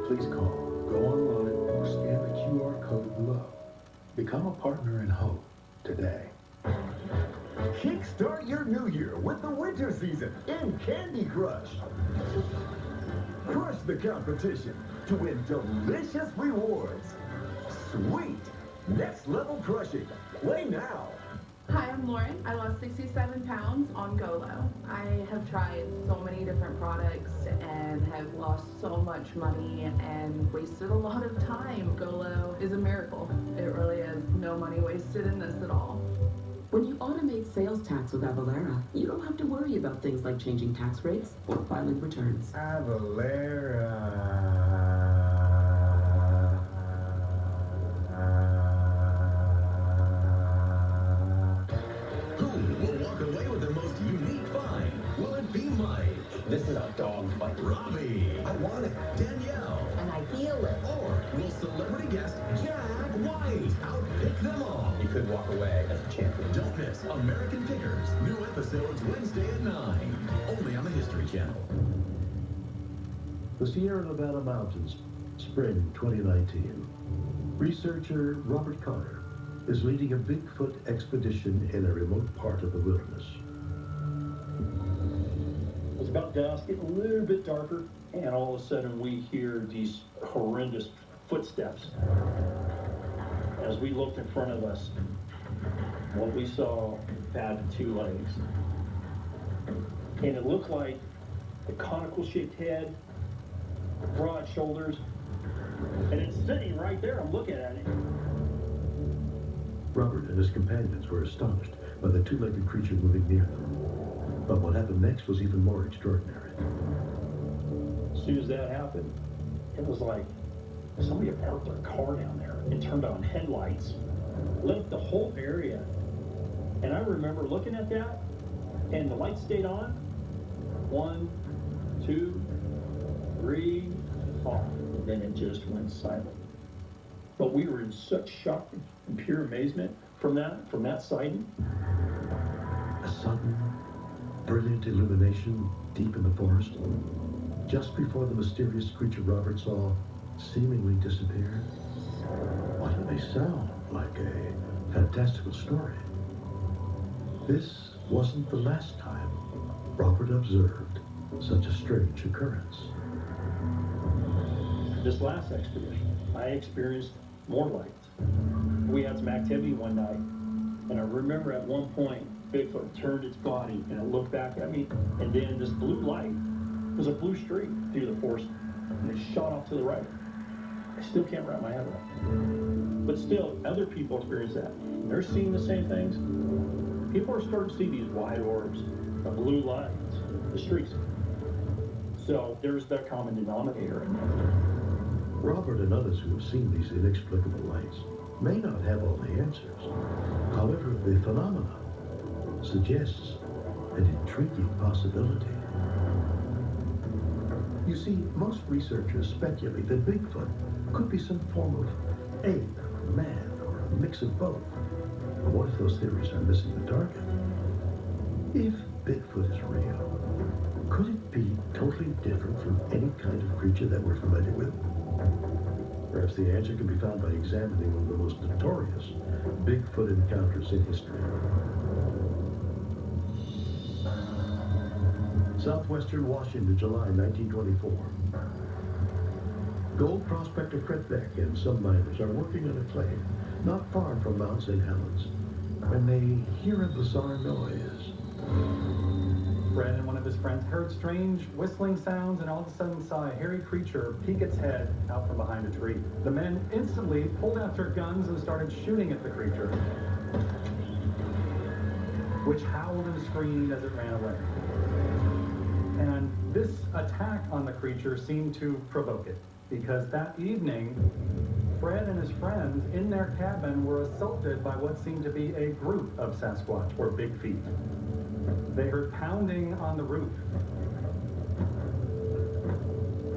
Please call, go online, or scan the QR code below. Become a partner in hope today. Kickstart your new year with the winter season in Candy Crush. Crush the competition to win delicious rewards. Sweet, next level crushing. Play now. Hi, I'm Lauren. I lost 67 pounds on GoLo. I have tried so many different products and have lost so much money and wasted a lot of time. GoLo is a miracle. It really is. No money wasted in this at all. When you automate sales tax with Avalara, you don't have to worry about things like changing tax rates or filing returns. Away with the most unique find. Will it be Mike? This is a dog fight. Robbie. I want it. Danielle. And I feel it. Or will celebrity guest Jack White outpick them all? You could walk away as a champion. Don't miss American Pickers. New episodes Wednesday at 9. Only on the History Channel. The Sierra Nevada Mountains, spring 2019. Researcher Robert Connor is leading a Bigfoot expedition in a remote part of the wilderness. It was about dusk, getting a little bit darker, and all of a sudden we hear these horrendous footsteps. As we looked in front of us, what we saw had 2 legs. And it looked like a conical-shaped head, broad shoulders, and it's sitting right there. I'm looking at it. Robert and his companions were astonished by the 2-legged creature moving near them. But what happened next was even more extraordinary. As soon as that happened, it was like somebody had parked their car down there and turned on headlights, lit up the whole area. And I remember looking at that, and the lights stayed on. 1, 2, 3, 4. And then it just went silent. But we were in such shock and pure amazement from that sighting. A sudden, brilliant illumination deep in the forest, just before the mysterious creature Robert saw seemingly disappeared. Why do they sound like a fantastical story? This wasn't the last time Robert observed such a strange occurrence. This last expedition, I experienced more lights. We had some activity one night, and I remember at one point, Bigfoot turned its body and it looked back at me, and then this blue light was a blue streak through the forest, and it shot off to the right. I still can't wrap my head around it. But still, other people experience that. They're seeing the same things. People are starting to see these white orbs, the blue lights, the streaks. So there's that common denominator in there. Robert and others who have seen these inexplicable lights may not have all the answers. However, the phenomena suggests an intriguing possibility. You see, most researchers speculate that Bigfoot could be some form of ape, or man, or a mix of both. But what if those theories are missing the target? If Bigfoot is real, could it be totally different from any kind of creature that we're familiar with? Perhaps the answer can be found by examining one of the most notorious Bigfoot encounters in history. Southwestern Washington, July 1924. Gold prospector Fred Beck and some miners are working on a claim not far from Mount St. Helens when they hear a bizarre noise. Fred and one of his friends heard strange whistling sounds and all of a sudden saw a hairy creature peek its head out from behind a tree. The men instantly pulled out their guns and started shooting at the creature, which howled and screamed as it ran away. And this attack on the creature seemed to provoke it, because that evening, Fred and his friends in their cabin were assaulted by what seemed to be a group of Sasquatch, or Big Feet. They heard pounding on the roof.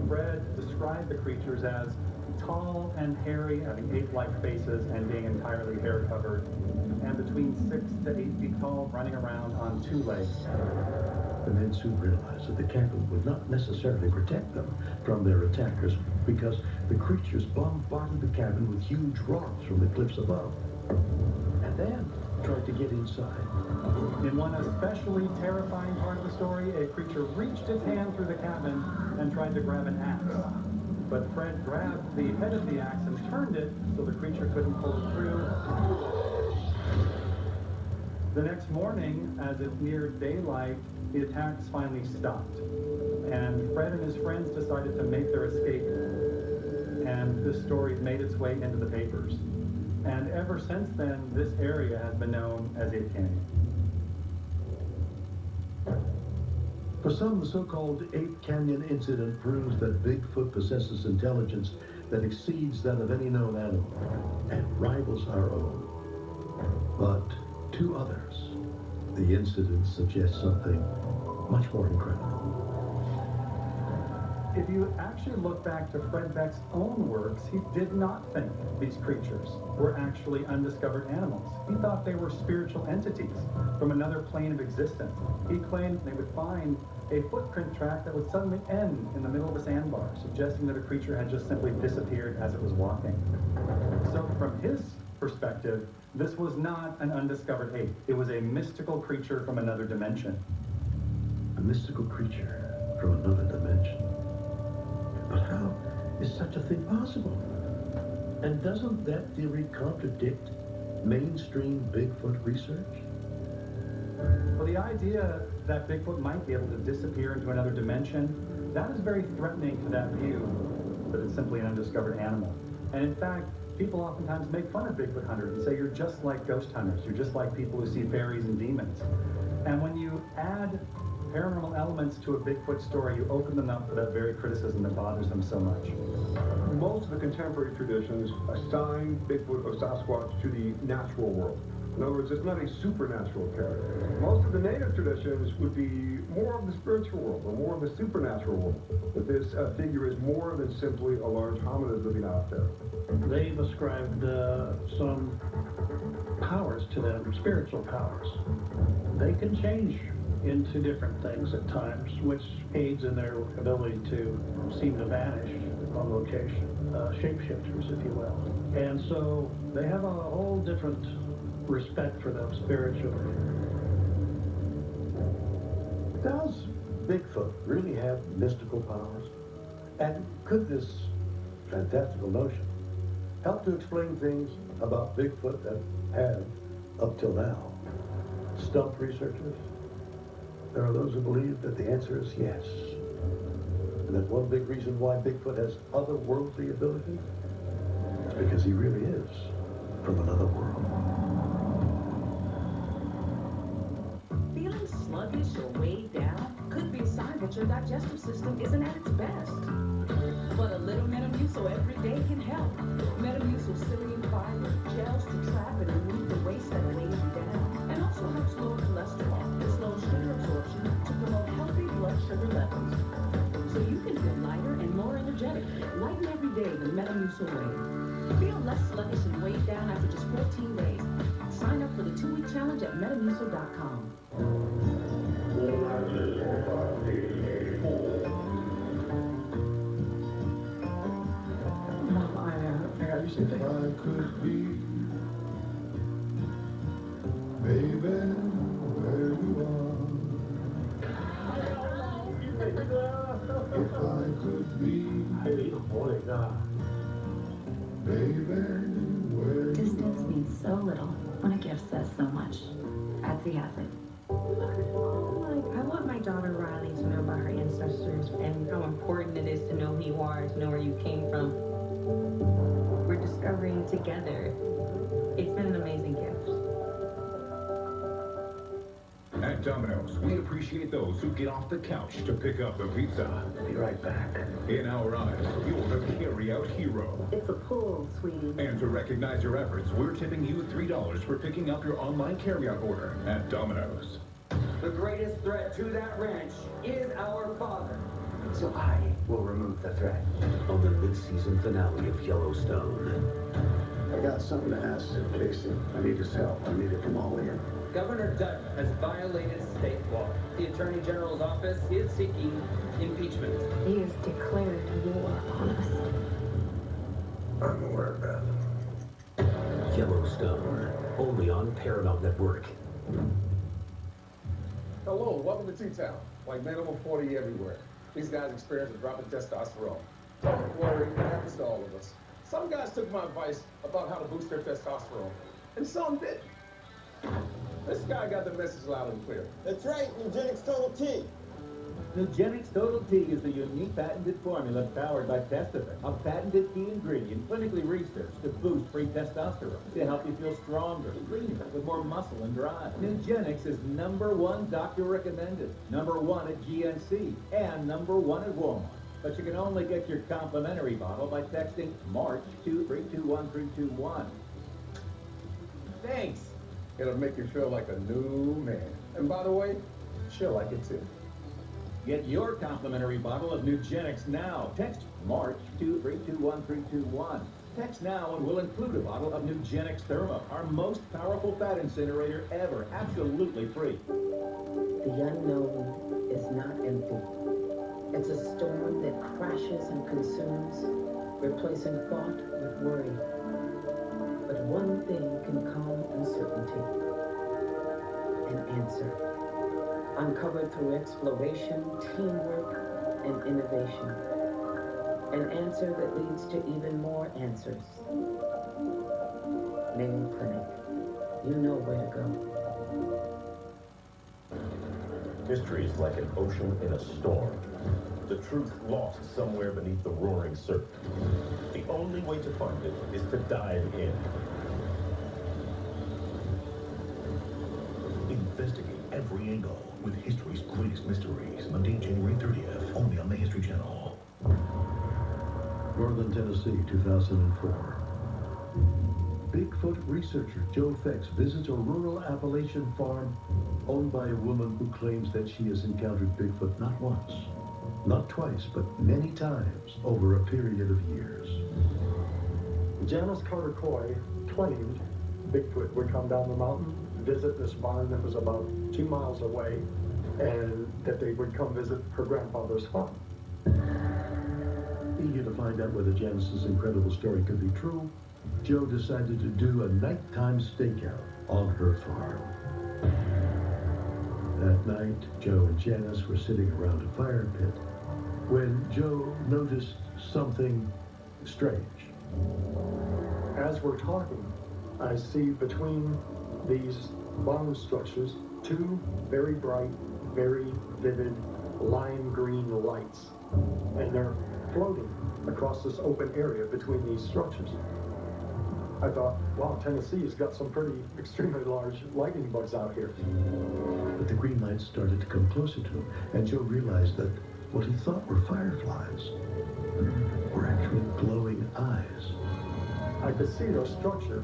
Fred described the creatures as tall and hairy, having ape-like faces and being entirely hair-covered, and between 6 to 8 feet tall, running around on 2 legs. The men soon realized that the cabin would not necessarily protect them from their attackers because the creatures bombarded the cabin with huge rocks from the cliffs above, and then tried to get inside. In one especially terrifying part of the story, a creature reached its hand through the cabin and tried to grab an axe. But Fred grabbed the head of the axe and turned it so the creature couldn't pull it through. The next morning, as it neared daylight, the attacks finally stopped. And Fred and his friends decided to make their escape. And this story made its way into the papers. And ever since then, this area has been known as Ape Canyon. For some, the so-called Ape Canyon incident proves that Bigfoot possesses intelligence that exceeds that of any known animal and rivals our own. But to others, the incident suggests something much more incredible. If you actually look back to Fred Beck's own works, he did not think these creatures were actually undiscovered animals. He thought they were spiritual entities from another plane of existence. He claimed they would find a footprint track that would suddenly end in the middle of a sandbar, suggesting that a creature had just simply disappeared as it was walking. So from his perspective, this was not an undiscovered ape. It was a mystical creature from another dimension. A mystical creature from another dimension. But how is such a thing possible? And doesn't that theory contradict mainstream Bigfoot research? Well, the idea that Bigfoot might be able to disappear into another dimension, that is very threatening to that view that it's simply an undiscovered animal. And in fact, people oftentimes make fun of Bigfoot hunters and say you're just like ghost hunters. You're just like people who see fairies and demons. And when you add paranormal elements to a Bigfoot story, you open them up for that very criticism that bothers them so much. Most of the contemporary traditions assign Bigfoot or Sasquatch to the natural world. In other words, it's not a supernatural character. Most of the native traditions would be more of the spiritual world, or more of the supernatural world. That this figure is more than simply a large hominid living out there. They've ascribed some powers to them, spiritual powers. They can change into different things at times, which aids in their ability to seem to vanish on location. Shapeshifters, if you will. And so they have a whole different respect for them spiritually. Does Bigfoot really have mystical powers? And could this fantastical notion help to explain things about Bigfoot that have, up till now, stumped researchers? There are those who believe that the answer is yes. And that one big reason why Bigfoot has otherworldly abilities is because he really is from another world. Feeling sluggish or weighed down could be a sign that your digestive system isn't at its best. But a little Metamucil every day can help. Metamucil psyllium fiber gels to trap and remove the waste that weighs you down, and also helps lower cholesterol. energetic. Lighten every day the Metamucil way. Feel less sluggish and weighed down after just 14 days. Sign up for the 2-week challenge at Metamucil.com. I could be, baby, where you are. If I could be, baby, where Distance means so little when a gift says so much. Etsy has it. I want my daughter Riley to know about her ancestors and how important it is to know who you are, to know where you came from. We're discovering together. It's been an amazing gift. At Domino's, we appreciate those who get off the couch to pick up the pizza. Be right back. In our eyes, you're the carry-out hero. It's a pull, sweetie. And to recognize your efforts, we're tipping you $3 for picking up your online carry-out order at Domino's. The greatest threat to that ranch is our father. So I will remove the threat. On the mid-season finale of Yellowstone. I got something to ask Casey. I need his help. I need it from all in. Governor Dutton has violated state law. The Attorney General's office is seeking impeachment. He has declared war on us. I'm aware of that. Yellowstone. Only on Paramount Network. Hello, welcome to T-Town. Like men over 40 everywhere. These guys experience a drop in testosterone. Don't worry, it happens to all of us. Some guys took my advice about how to boost their testosterone, and some didn't. This guy got the message loud and clear. That's right, Nugenix Total T. Nugenix Total T is a unique patented formula powered by Testofen, a patented key ingredient clinically researched to boost free testosterone, to help you feel stronger, leaner, with more muscle and drive. Nugenix is #1 doctor recommended, #1 at GNC, and #1 at Walmart. But you can only get your complimentary bottle by texting MARCH to 321321. Thanks. It'll make you feel like a new man. And by the way, she'll like it too. Get your complimentary bottle of Nugenix now. Text MARCH to 321321. Text now and we'll include a bottle of Nugenix Thermo, our most powerful fat incinerator ever, absolutely free. The unknown is not empty. It's a storm that crashes and consumes, replacing thought with worry. But one thing can calm uncertainty: an answer. Uncovered through exploration, teamwork, and innovation. An answer that leads to even more answers. Mayo Clinic. You know where to go. History is like an ocean in a storm. The truth lost somewhere beneath the roaring surf. The only way to find it is to dive in. Investigate every angle with history's greatest mysteries. Monday, January 30th, only on the History Channel. Northern Tennessee, 2004. Bigfoot researcher Joe Fex visits a rural Appalachian farm owned by a woman who claims that she has encountered Bigfoot not once, not twice, but many times over a period of years. Janice Carter Coy claimed Bigfoot would come down the mountain, visit this barn that was about 2 miles away, and that they would come visit her grandfather's farm. Eager to find out whether Janice's incredible story could be true, Joe decided to do a nighttime stakeout on her farm. That night, Joe and Janice were sitting around a fire pit when Joe noticed something strange. As we're talking, I see between these barn structures 2 very bright, very vivid lime green lights, and they're floating across this open area between these structures. I thought, wow, Tennessee has got some pretty extremely large lightning bugs out here. But the green lights started to come closer to him, and Joe realized that what he thought were fireflies were actually glowing eyes. I could see the structure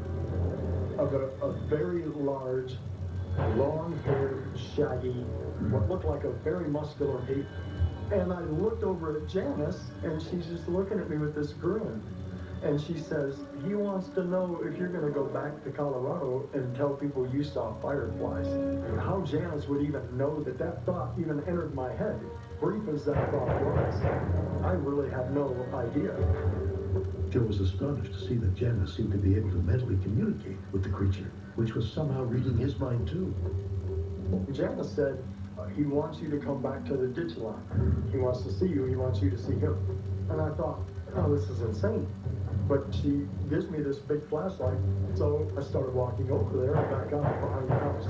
of a very large, long-haired, shaggy, what looked like a very muscular ape, And I looked over at Janice, and she's just looking at me with this grin. And she says, he wants to know if you're going to go back to Colorado and tell people you saw fireflies. And how Janice would even know that that thought even entered my head, brief as that thought was, I really have no idea. Joe was astonished to see that Janice seemed to be able to mentally communicate with the creature, which was somehow reading his mind too. Janice said, he wants you to come back to the ditch line. He wants to see you. He wants you to see him. And I thought, oh, this is insane. But she gives me this big flashlight, so I started walking over there and back out behind the house.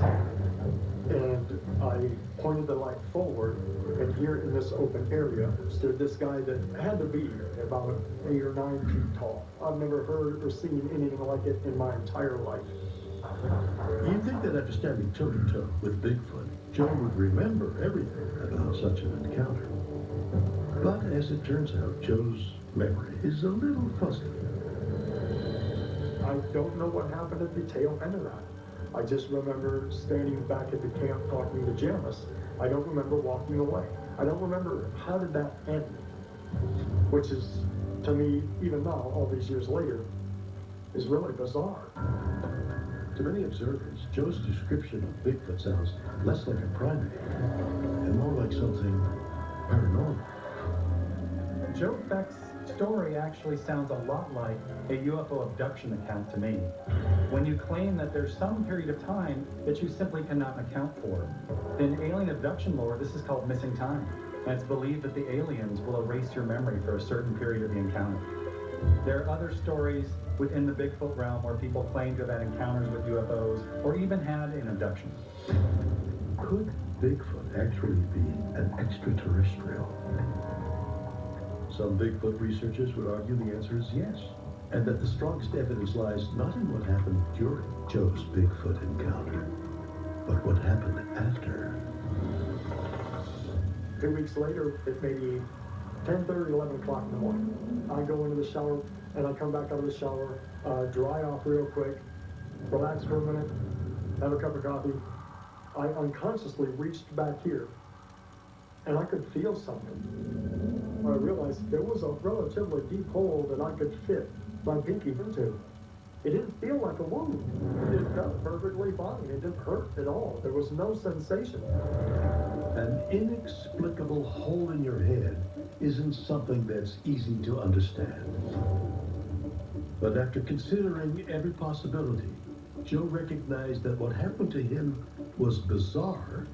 And I pointed the light forward, and here in this open area stood this guy that had to be about 8 or 9 feet tall. I've never heard or seen anything like it in my entire life. You'd think that after standing toe-to-toe with Bigfoot, Joe would remember everything about such an encounter. But as it turns out, Joe's memory is a little fuzzy. I don't know what happened at the tail end of that. I just remember standing back at the camp talking to Janice. I don't remember walking away. I don't remember how did that end, which is, to me, even now, all these years later, is really bizarre. To many observers, Joe's description of Bigfoot sounds less like a primate and more like something paranormal. Joe Beck's story actually sounds a lot like a UFO abduction account to me. When you claim that there's some period of time that you simply cannot account for. In alien abduction lore, this is called missing time. And it's believed that the aliens will erase your memory for a certain period of the encounter. There are other stories within the Bigfoot realm where people claim to have had encounters with UFOs or even had an abduction. Could Bigfoot actually be an extraterrestrial? Some Bigfoot researchers would argue the answer is yes, and that the strongest evidence lies not in what happened during Joe's Bigfoot encounter, but what happened after. 2 weeks later, it may be 10:30, 11 o'clock in the morning. I go into the shower, and I come back out of the shower, dry off real quick, relax for a minute, have a cup of coffee. I unconsciously reached back here, and I could feel something. I realized there was a relatively deep hole that I could fit my pinky into. It didn't feel like a wound. It felt perfectly fine. It didn't hurt at all. There was no sensation. An inexplicable hole in your head isn't something that's easy to understand. But after considering every possibility, Joe recognized that what happened to him was bizarre,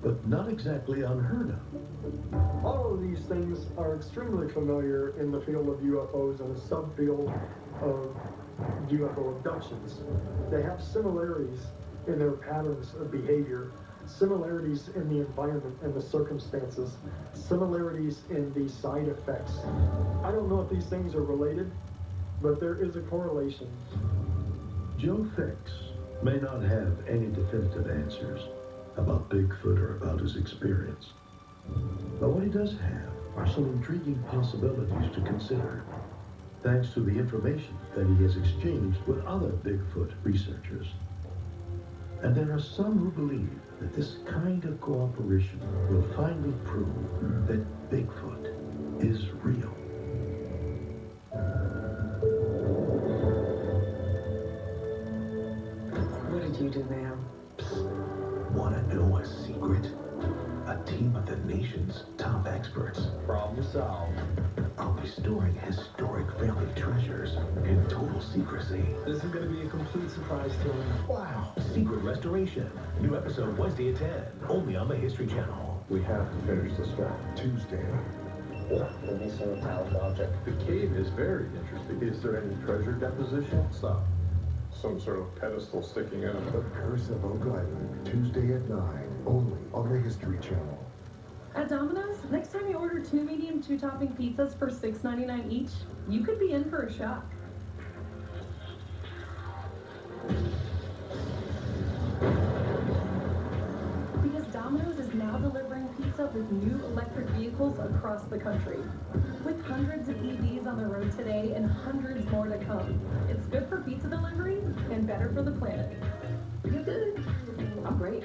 but not exactly unheard of. All of these things are extremely familiar in the field of UFOs and the subfield of UFO abductions. They have similarities in their patterns of behavior, similarities in the environment and the circumstances, similarities in the side effects. I don't know if these things are related, but there is a correlation. Joe Fix may not have any definitive answers about Bigfoot or about his experience. But what he does have are some intriguing possibilities to consider, thanks to the information that he has exchanged with other Bigfoot researchers. And there are some who believe that this kind of cooperation will finally prove that Bigfoot is real. What did you do now? Want to know a secret? A team of the nation's top experts. Problem solved. Are restoring historic family treasures in total secrecy. This is going to be a complete surprise to me. Wow. Secret Restoration. New episode Wednesday at 10. Only on the History Channel. We have to finish this guy. Tuesday. There'll be some metallic object. The cave is very interesting. Is there any treasure deposition? Stop. Some sort of pedestal sticking out. The Curse of Oak Island. Tuesday at 9. Only on the History Channel. At Domino's, next time you order 2 medium 2-topping pizzas for $6.99 each, you could be in for a shock. Because Domino's is now delivering pizza with new electric vehicles across the country. With hundreds of EVs on the road today and hundreds more to come, it's good for pizza delivery and better for the planet. You good? I'm great.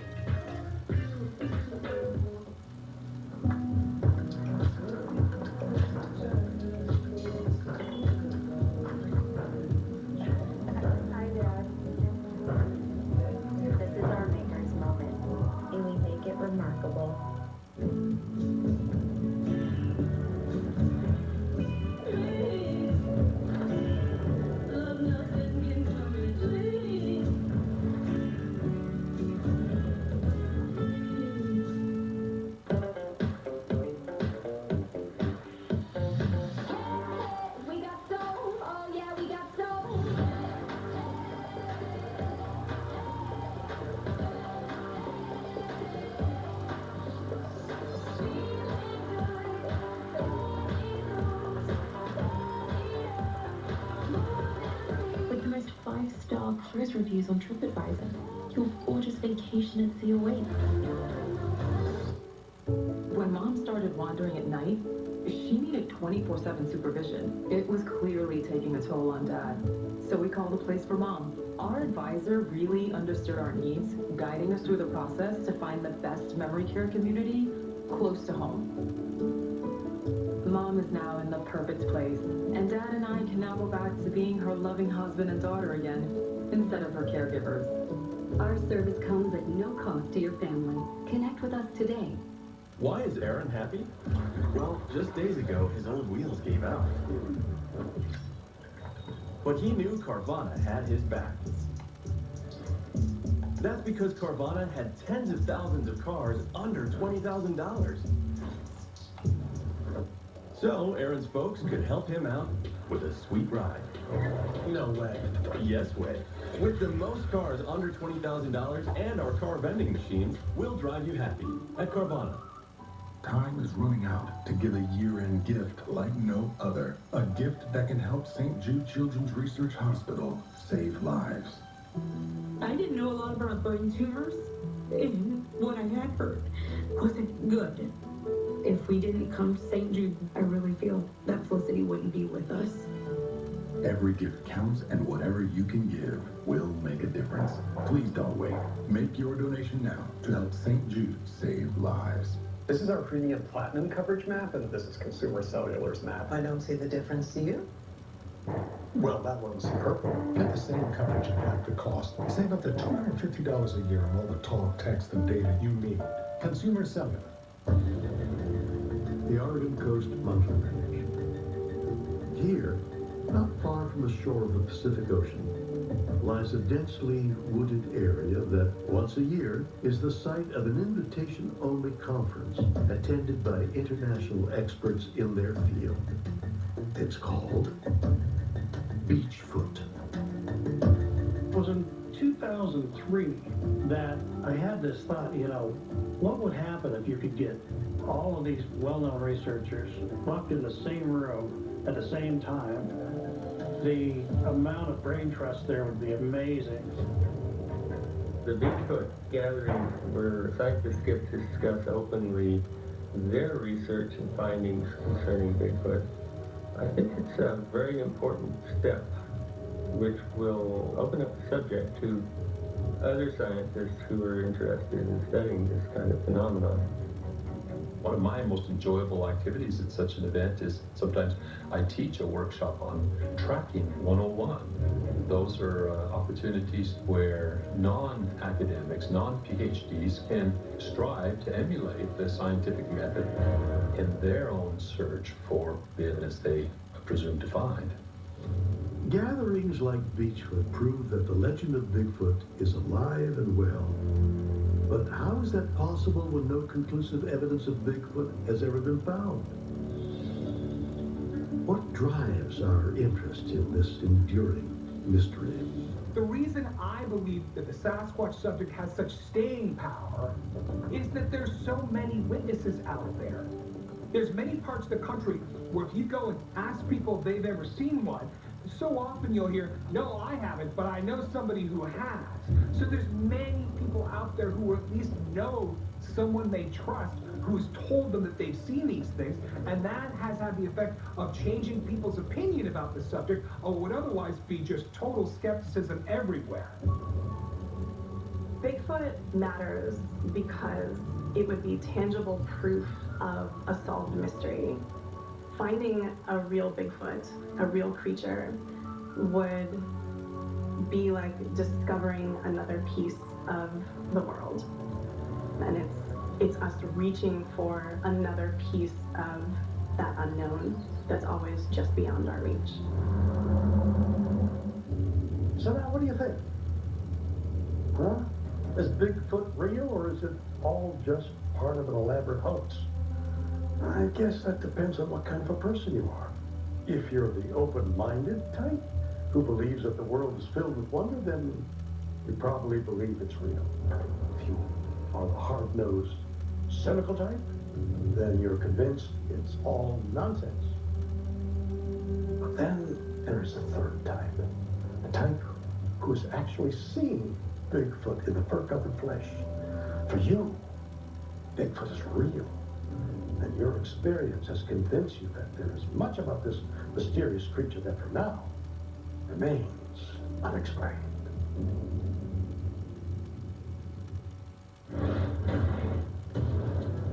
car's reviews on TripAdvisor. Your gorgeous vacation at sea awaits. When Mom started wandering at night, she needed 24/7 supervision. It was clearly taking a toll on Dad. So we called a place for Mom. Our advisor really understood our needs, guiding us through the process to find the best memory care community close to home. Mom is now in the perfect place, and Dad and I can now go back to being her loving husband and daughter again, instead of her caregivers. Our service comes at no cost to your family. Connect with us today. Why is Aaron happy? Well, just days ago, his old wheels gave out. But he knew Carvana had his back. That's because Carvana had tens of thousands of cars under $20,000. So Aaron's folks could help him out with a sweet ride. No way. Yes way. With the most cars under $20,000 and our car vending machines, we'll drive you happy at Carvana. Time is running out to give a year-end gift like no other. A gift that can help St. Jude Children's Research Hospital save lives. I didn't know a lot about brain tumors, and what I had heard wasn't good. If we didn't come to St. Jude, I really feel that Felicity wouldn't be with us. Every gift counts, and whatever you can give will make a difference. Please don't wait. Make your donation now to help St. Jude save lives. This is our premium platinum coverage map, and this is Consumer Cellular's map. I don't see the difference, do you? Well, that one's purple. Get the same coverage at half the cost. Save up to $250 a year on all the talk, text, and data you need. Consumer Cellular. The Oregon Coast Mountain Range. Here, not far from the shore of the Pacific Ocean, lies a densely wooded area that, once a year, is the site of an invitation-only conference attended by international experts in their field. It's called Beachfoot. It was in 2003 that I had this thought, what would happen if you could get all of these well-known researchers locked in the same room at the same time? The amount of brain trust there would be amazing. The Bigfoot gathering where scientists get to discuss openly their research and findings concerning Bigfoot, I think it's a very important step which will open up the subject to other scientists who are interested in studying this kind of phenomenon. One of my most enjoyable activities at such an event is sometimes I teach a workshop on tracking 101. Those are opportunities where non-academics, non-PhDs can strive to emulate the scientific method in their own search for the evidence they presume to find. Gatherings like Beachfoot prove that the legend of Bigfoot is alive and well. But how is that possible when no conclusive evidence of Bigfoot has ever been found? What drives our interest in this enduring mystery? The reason I believe that the Sasquatch subject has such staying power is that there's so many witnesses out there. There's many parts of the country where if you go and ask people if they've ever seen one, so often you'll hear, no, I haven't, but I know somebody who has. So there's many people out there who at least know someone they trust who's told them that they've seen these things, and that has had the effect of changing people's opinion about the subject of what would otherwise be just total skepticism everywhere. Bigfoot matters because it would be tangible proof of a solved mystery. Finding a real Bigfoot, a real creature, would be like discovering another piece of the world. And it's us reaching for another piece of that unknown that's always just beyond our reach. So now, what do you think? Huh? Is Bigfoot real, or is it all just part of an elaborate hoax? I guess that depends on what kind of a person you are. If you're the open-minded type, who believes that the world is filled with wonder, then you probably believe it's real. If you are the hard-nosed, cynical type, then you're convinced it's all nonsense. But then there's a third type. A type who has actually seen Bigfoot in the fur-covered flesh. For you, Bigfoot is real. And your experience has convinced you that there is much about this mysterious creature that for now remains unexplained.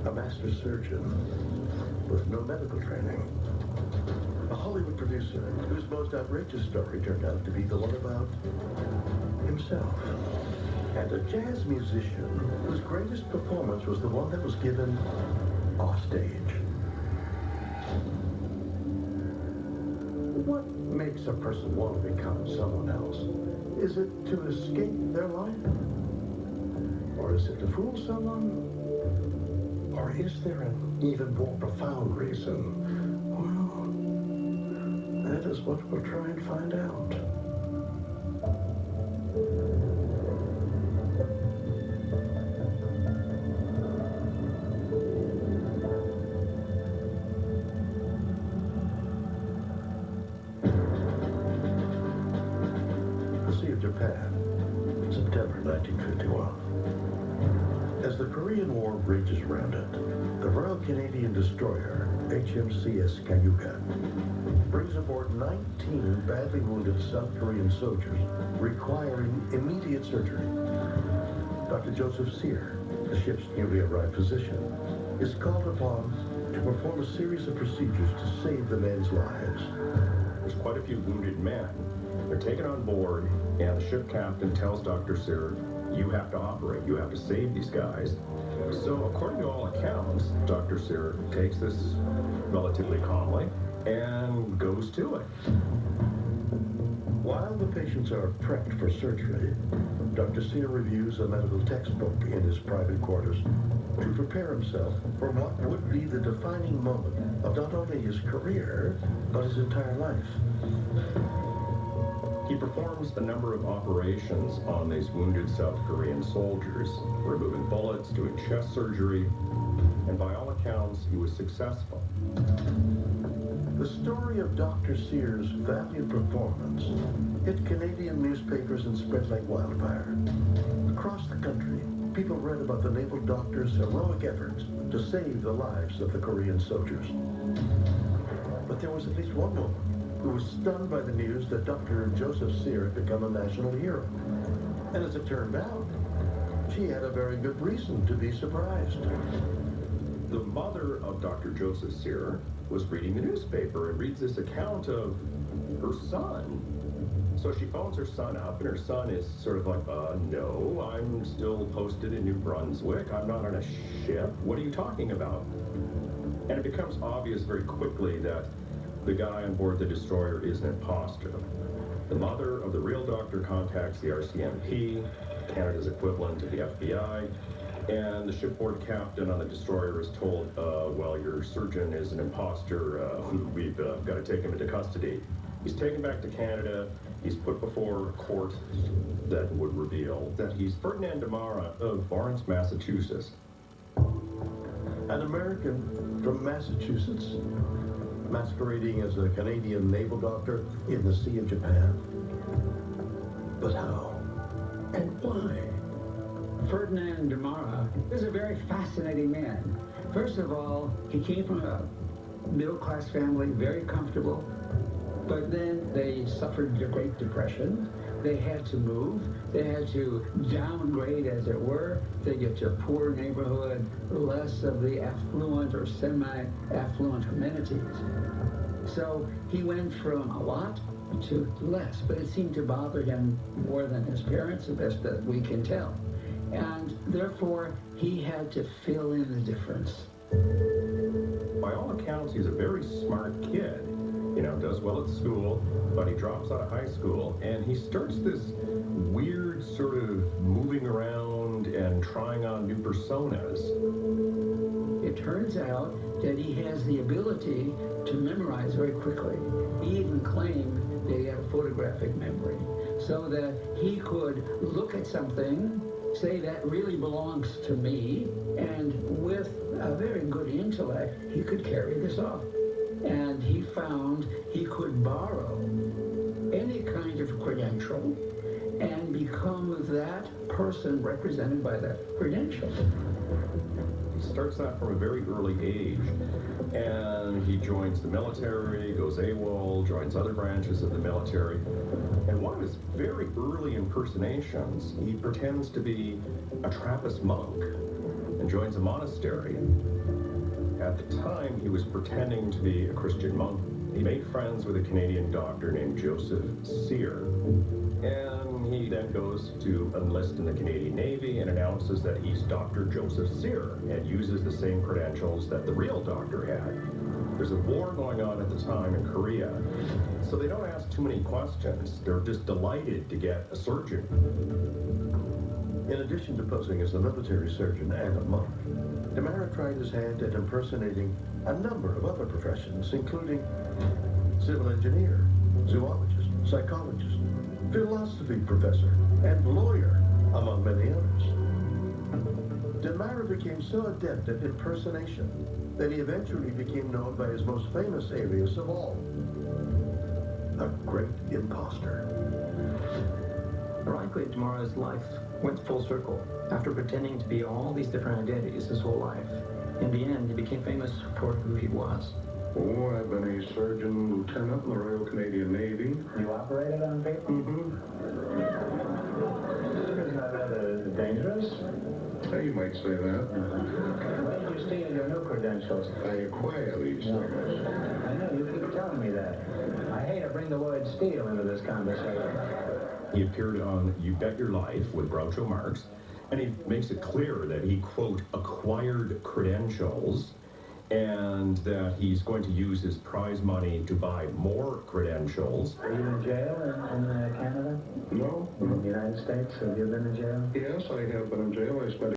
A master surgeon with no medical training. A Hollywood producer whose most outrageous story turned out to be the one about himself. And a jazz musician whose greatest performance was the one that was given off stage. What makes a person want to become someone else? Is it to escape their life? Or is it to fool someone? Or is there an even more profound reason? Well, that is what we'll try and find out. The Sea of Japan, September 1951. As the Korean War rages around it, the Royal Canadian destroyer, HMCS Cayuga, brings aboard 19 badly wounded South Korean soldiers requiring immediate surgery. Dr. Joseph Sear, the ship's newly arrived physician, is called upon to perform a series of procedures to save the men's lives. There's quite a few wounded men. They're taken on board, and the ship captain tells Dr. Sear, you have to operate, you have to save these guys. So according to all accounts, Dr. Sear takes this relatively calmly and goes to it. While the patients are prepped for surgery, Dr. Sear reviews a medical textbook in his private quarters to prepare himself for what would be the defining moment of not only his career, but his entire life. He performs a number of operations on these wounded South Korean soldiers, removing bullets, doing chest surgery, and by all accounts, he was successful. The story of Dr. Sear's valiant performance hit Canadian newspapers and spread like wildfire. Across the country, people read about the naval doctor's heroic efforts to save the lives of the Korean soldiers. But there was at least one woman who was stunned by the news that Dr. Joseph Sear had become a national hero. And as it turned out, she had a very good reason to be surprised. The mother of Dr. Joseph Sear was reading the newspaper and reads this account of her son. So she phones her son up, and her son is sort of like, no, I'm still posted in New Brunswick. I'm not on a ship. What are you talking about? And it becomes obvious very quickly that the guy on board the destroyer is an imposter. The mother of the real doctor contacts the RCMP, Canada's equivalent to the FBI, and the shipboard captain on the destroyer is told, well, your surgeon is an imposter. We've got to take him into custody. He's taken back to Canada. He's put before a court that would reveal that he's Ferdinand Demara of Lawrence, Massachusetts. An American from Massachusetts, masquerading as a Canadian naval doctor in the Sea of Japan. But how? And why? Ferdinand Demara is a very fascinating man. First of all, he came from a middle-class family, very comfortable, but then they suffered the Great Depression. They had to move. They had to downgrade, as it were. They get to a poor neighborhood, less of the affluent or semi-affluent amenities. So he went from a lot to less, but it seemed to bother him more than his parents, the best that we can tell. And therefore, he had to fill in the difference. By all accounts, he's a very smart kid. You know, does well at school, but he drops out of high school, and he starts this weird sort of moving around and trying on new personas. It turns out that he has the ability to memorize very quickly. He even claimed that he had a photographic memory, so that he could look at something, say that really belongs to me, and with a very good intellect, he could carry this off. And he found he could borrow any kind of credential become that person represented by that credential. He starts that from a very early age, and he joins the military, goes AWOL, joins other branches of the military. And one of his very early impersonations, he pretends to be a Trappist monk and joins a monastery. At the time, he was pretending to be a Christian monk. He made friends with a Canadian doctor named Joseph Cyr, and he then goes to enlist in the Canadian Navy and announces that he's Dr. Joseph Cyr and uses the same credentials that the real doctor had. There's a war going on at the time in Korea, so they don't ask too many questions. They're just delighted to get a surgeon. In addition to posing as a military surgeon and a monk, Demara tried his hand at impersonating a number of other professions, including civil engineer, zoologist, psychologist, philosophy professor, and lawyer, among many others. Demara became so adept at impersonation that he eventually became known by his most famous alias of all, the Great Imposter. Ironically, Demara's life went full circle. After pretending to be all these different identities his whole life, in the end, he became famous for who he was. Oh, I've been a surgeon lieutenant in the Royal Canadian Navy. You operated on people? Mm-hmm. Isn't that rather dangerous? Yeah, you might say that. Where did you steal your new credentials? I acquire these things. I know, you keep telling me that. I hate to bring the word steal into this conversation. He appeared on You Bet Your Life with Groucho Marx, and he makes it clear that he, quote, acquired credentials, and that he's going to use his prize money to buy more credentials. Are you in jail in Canada? No. In the United States? Have you been in jail? Yes, I have been in jail. I spent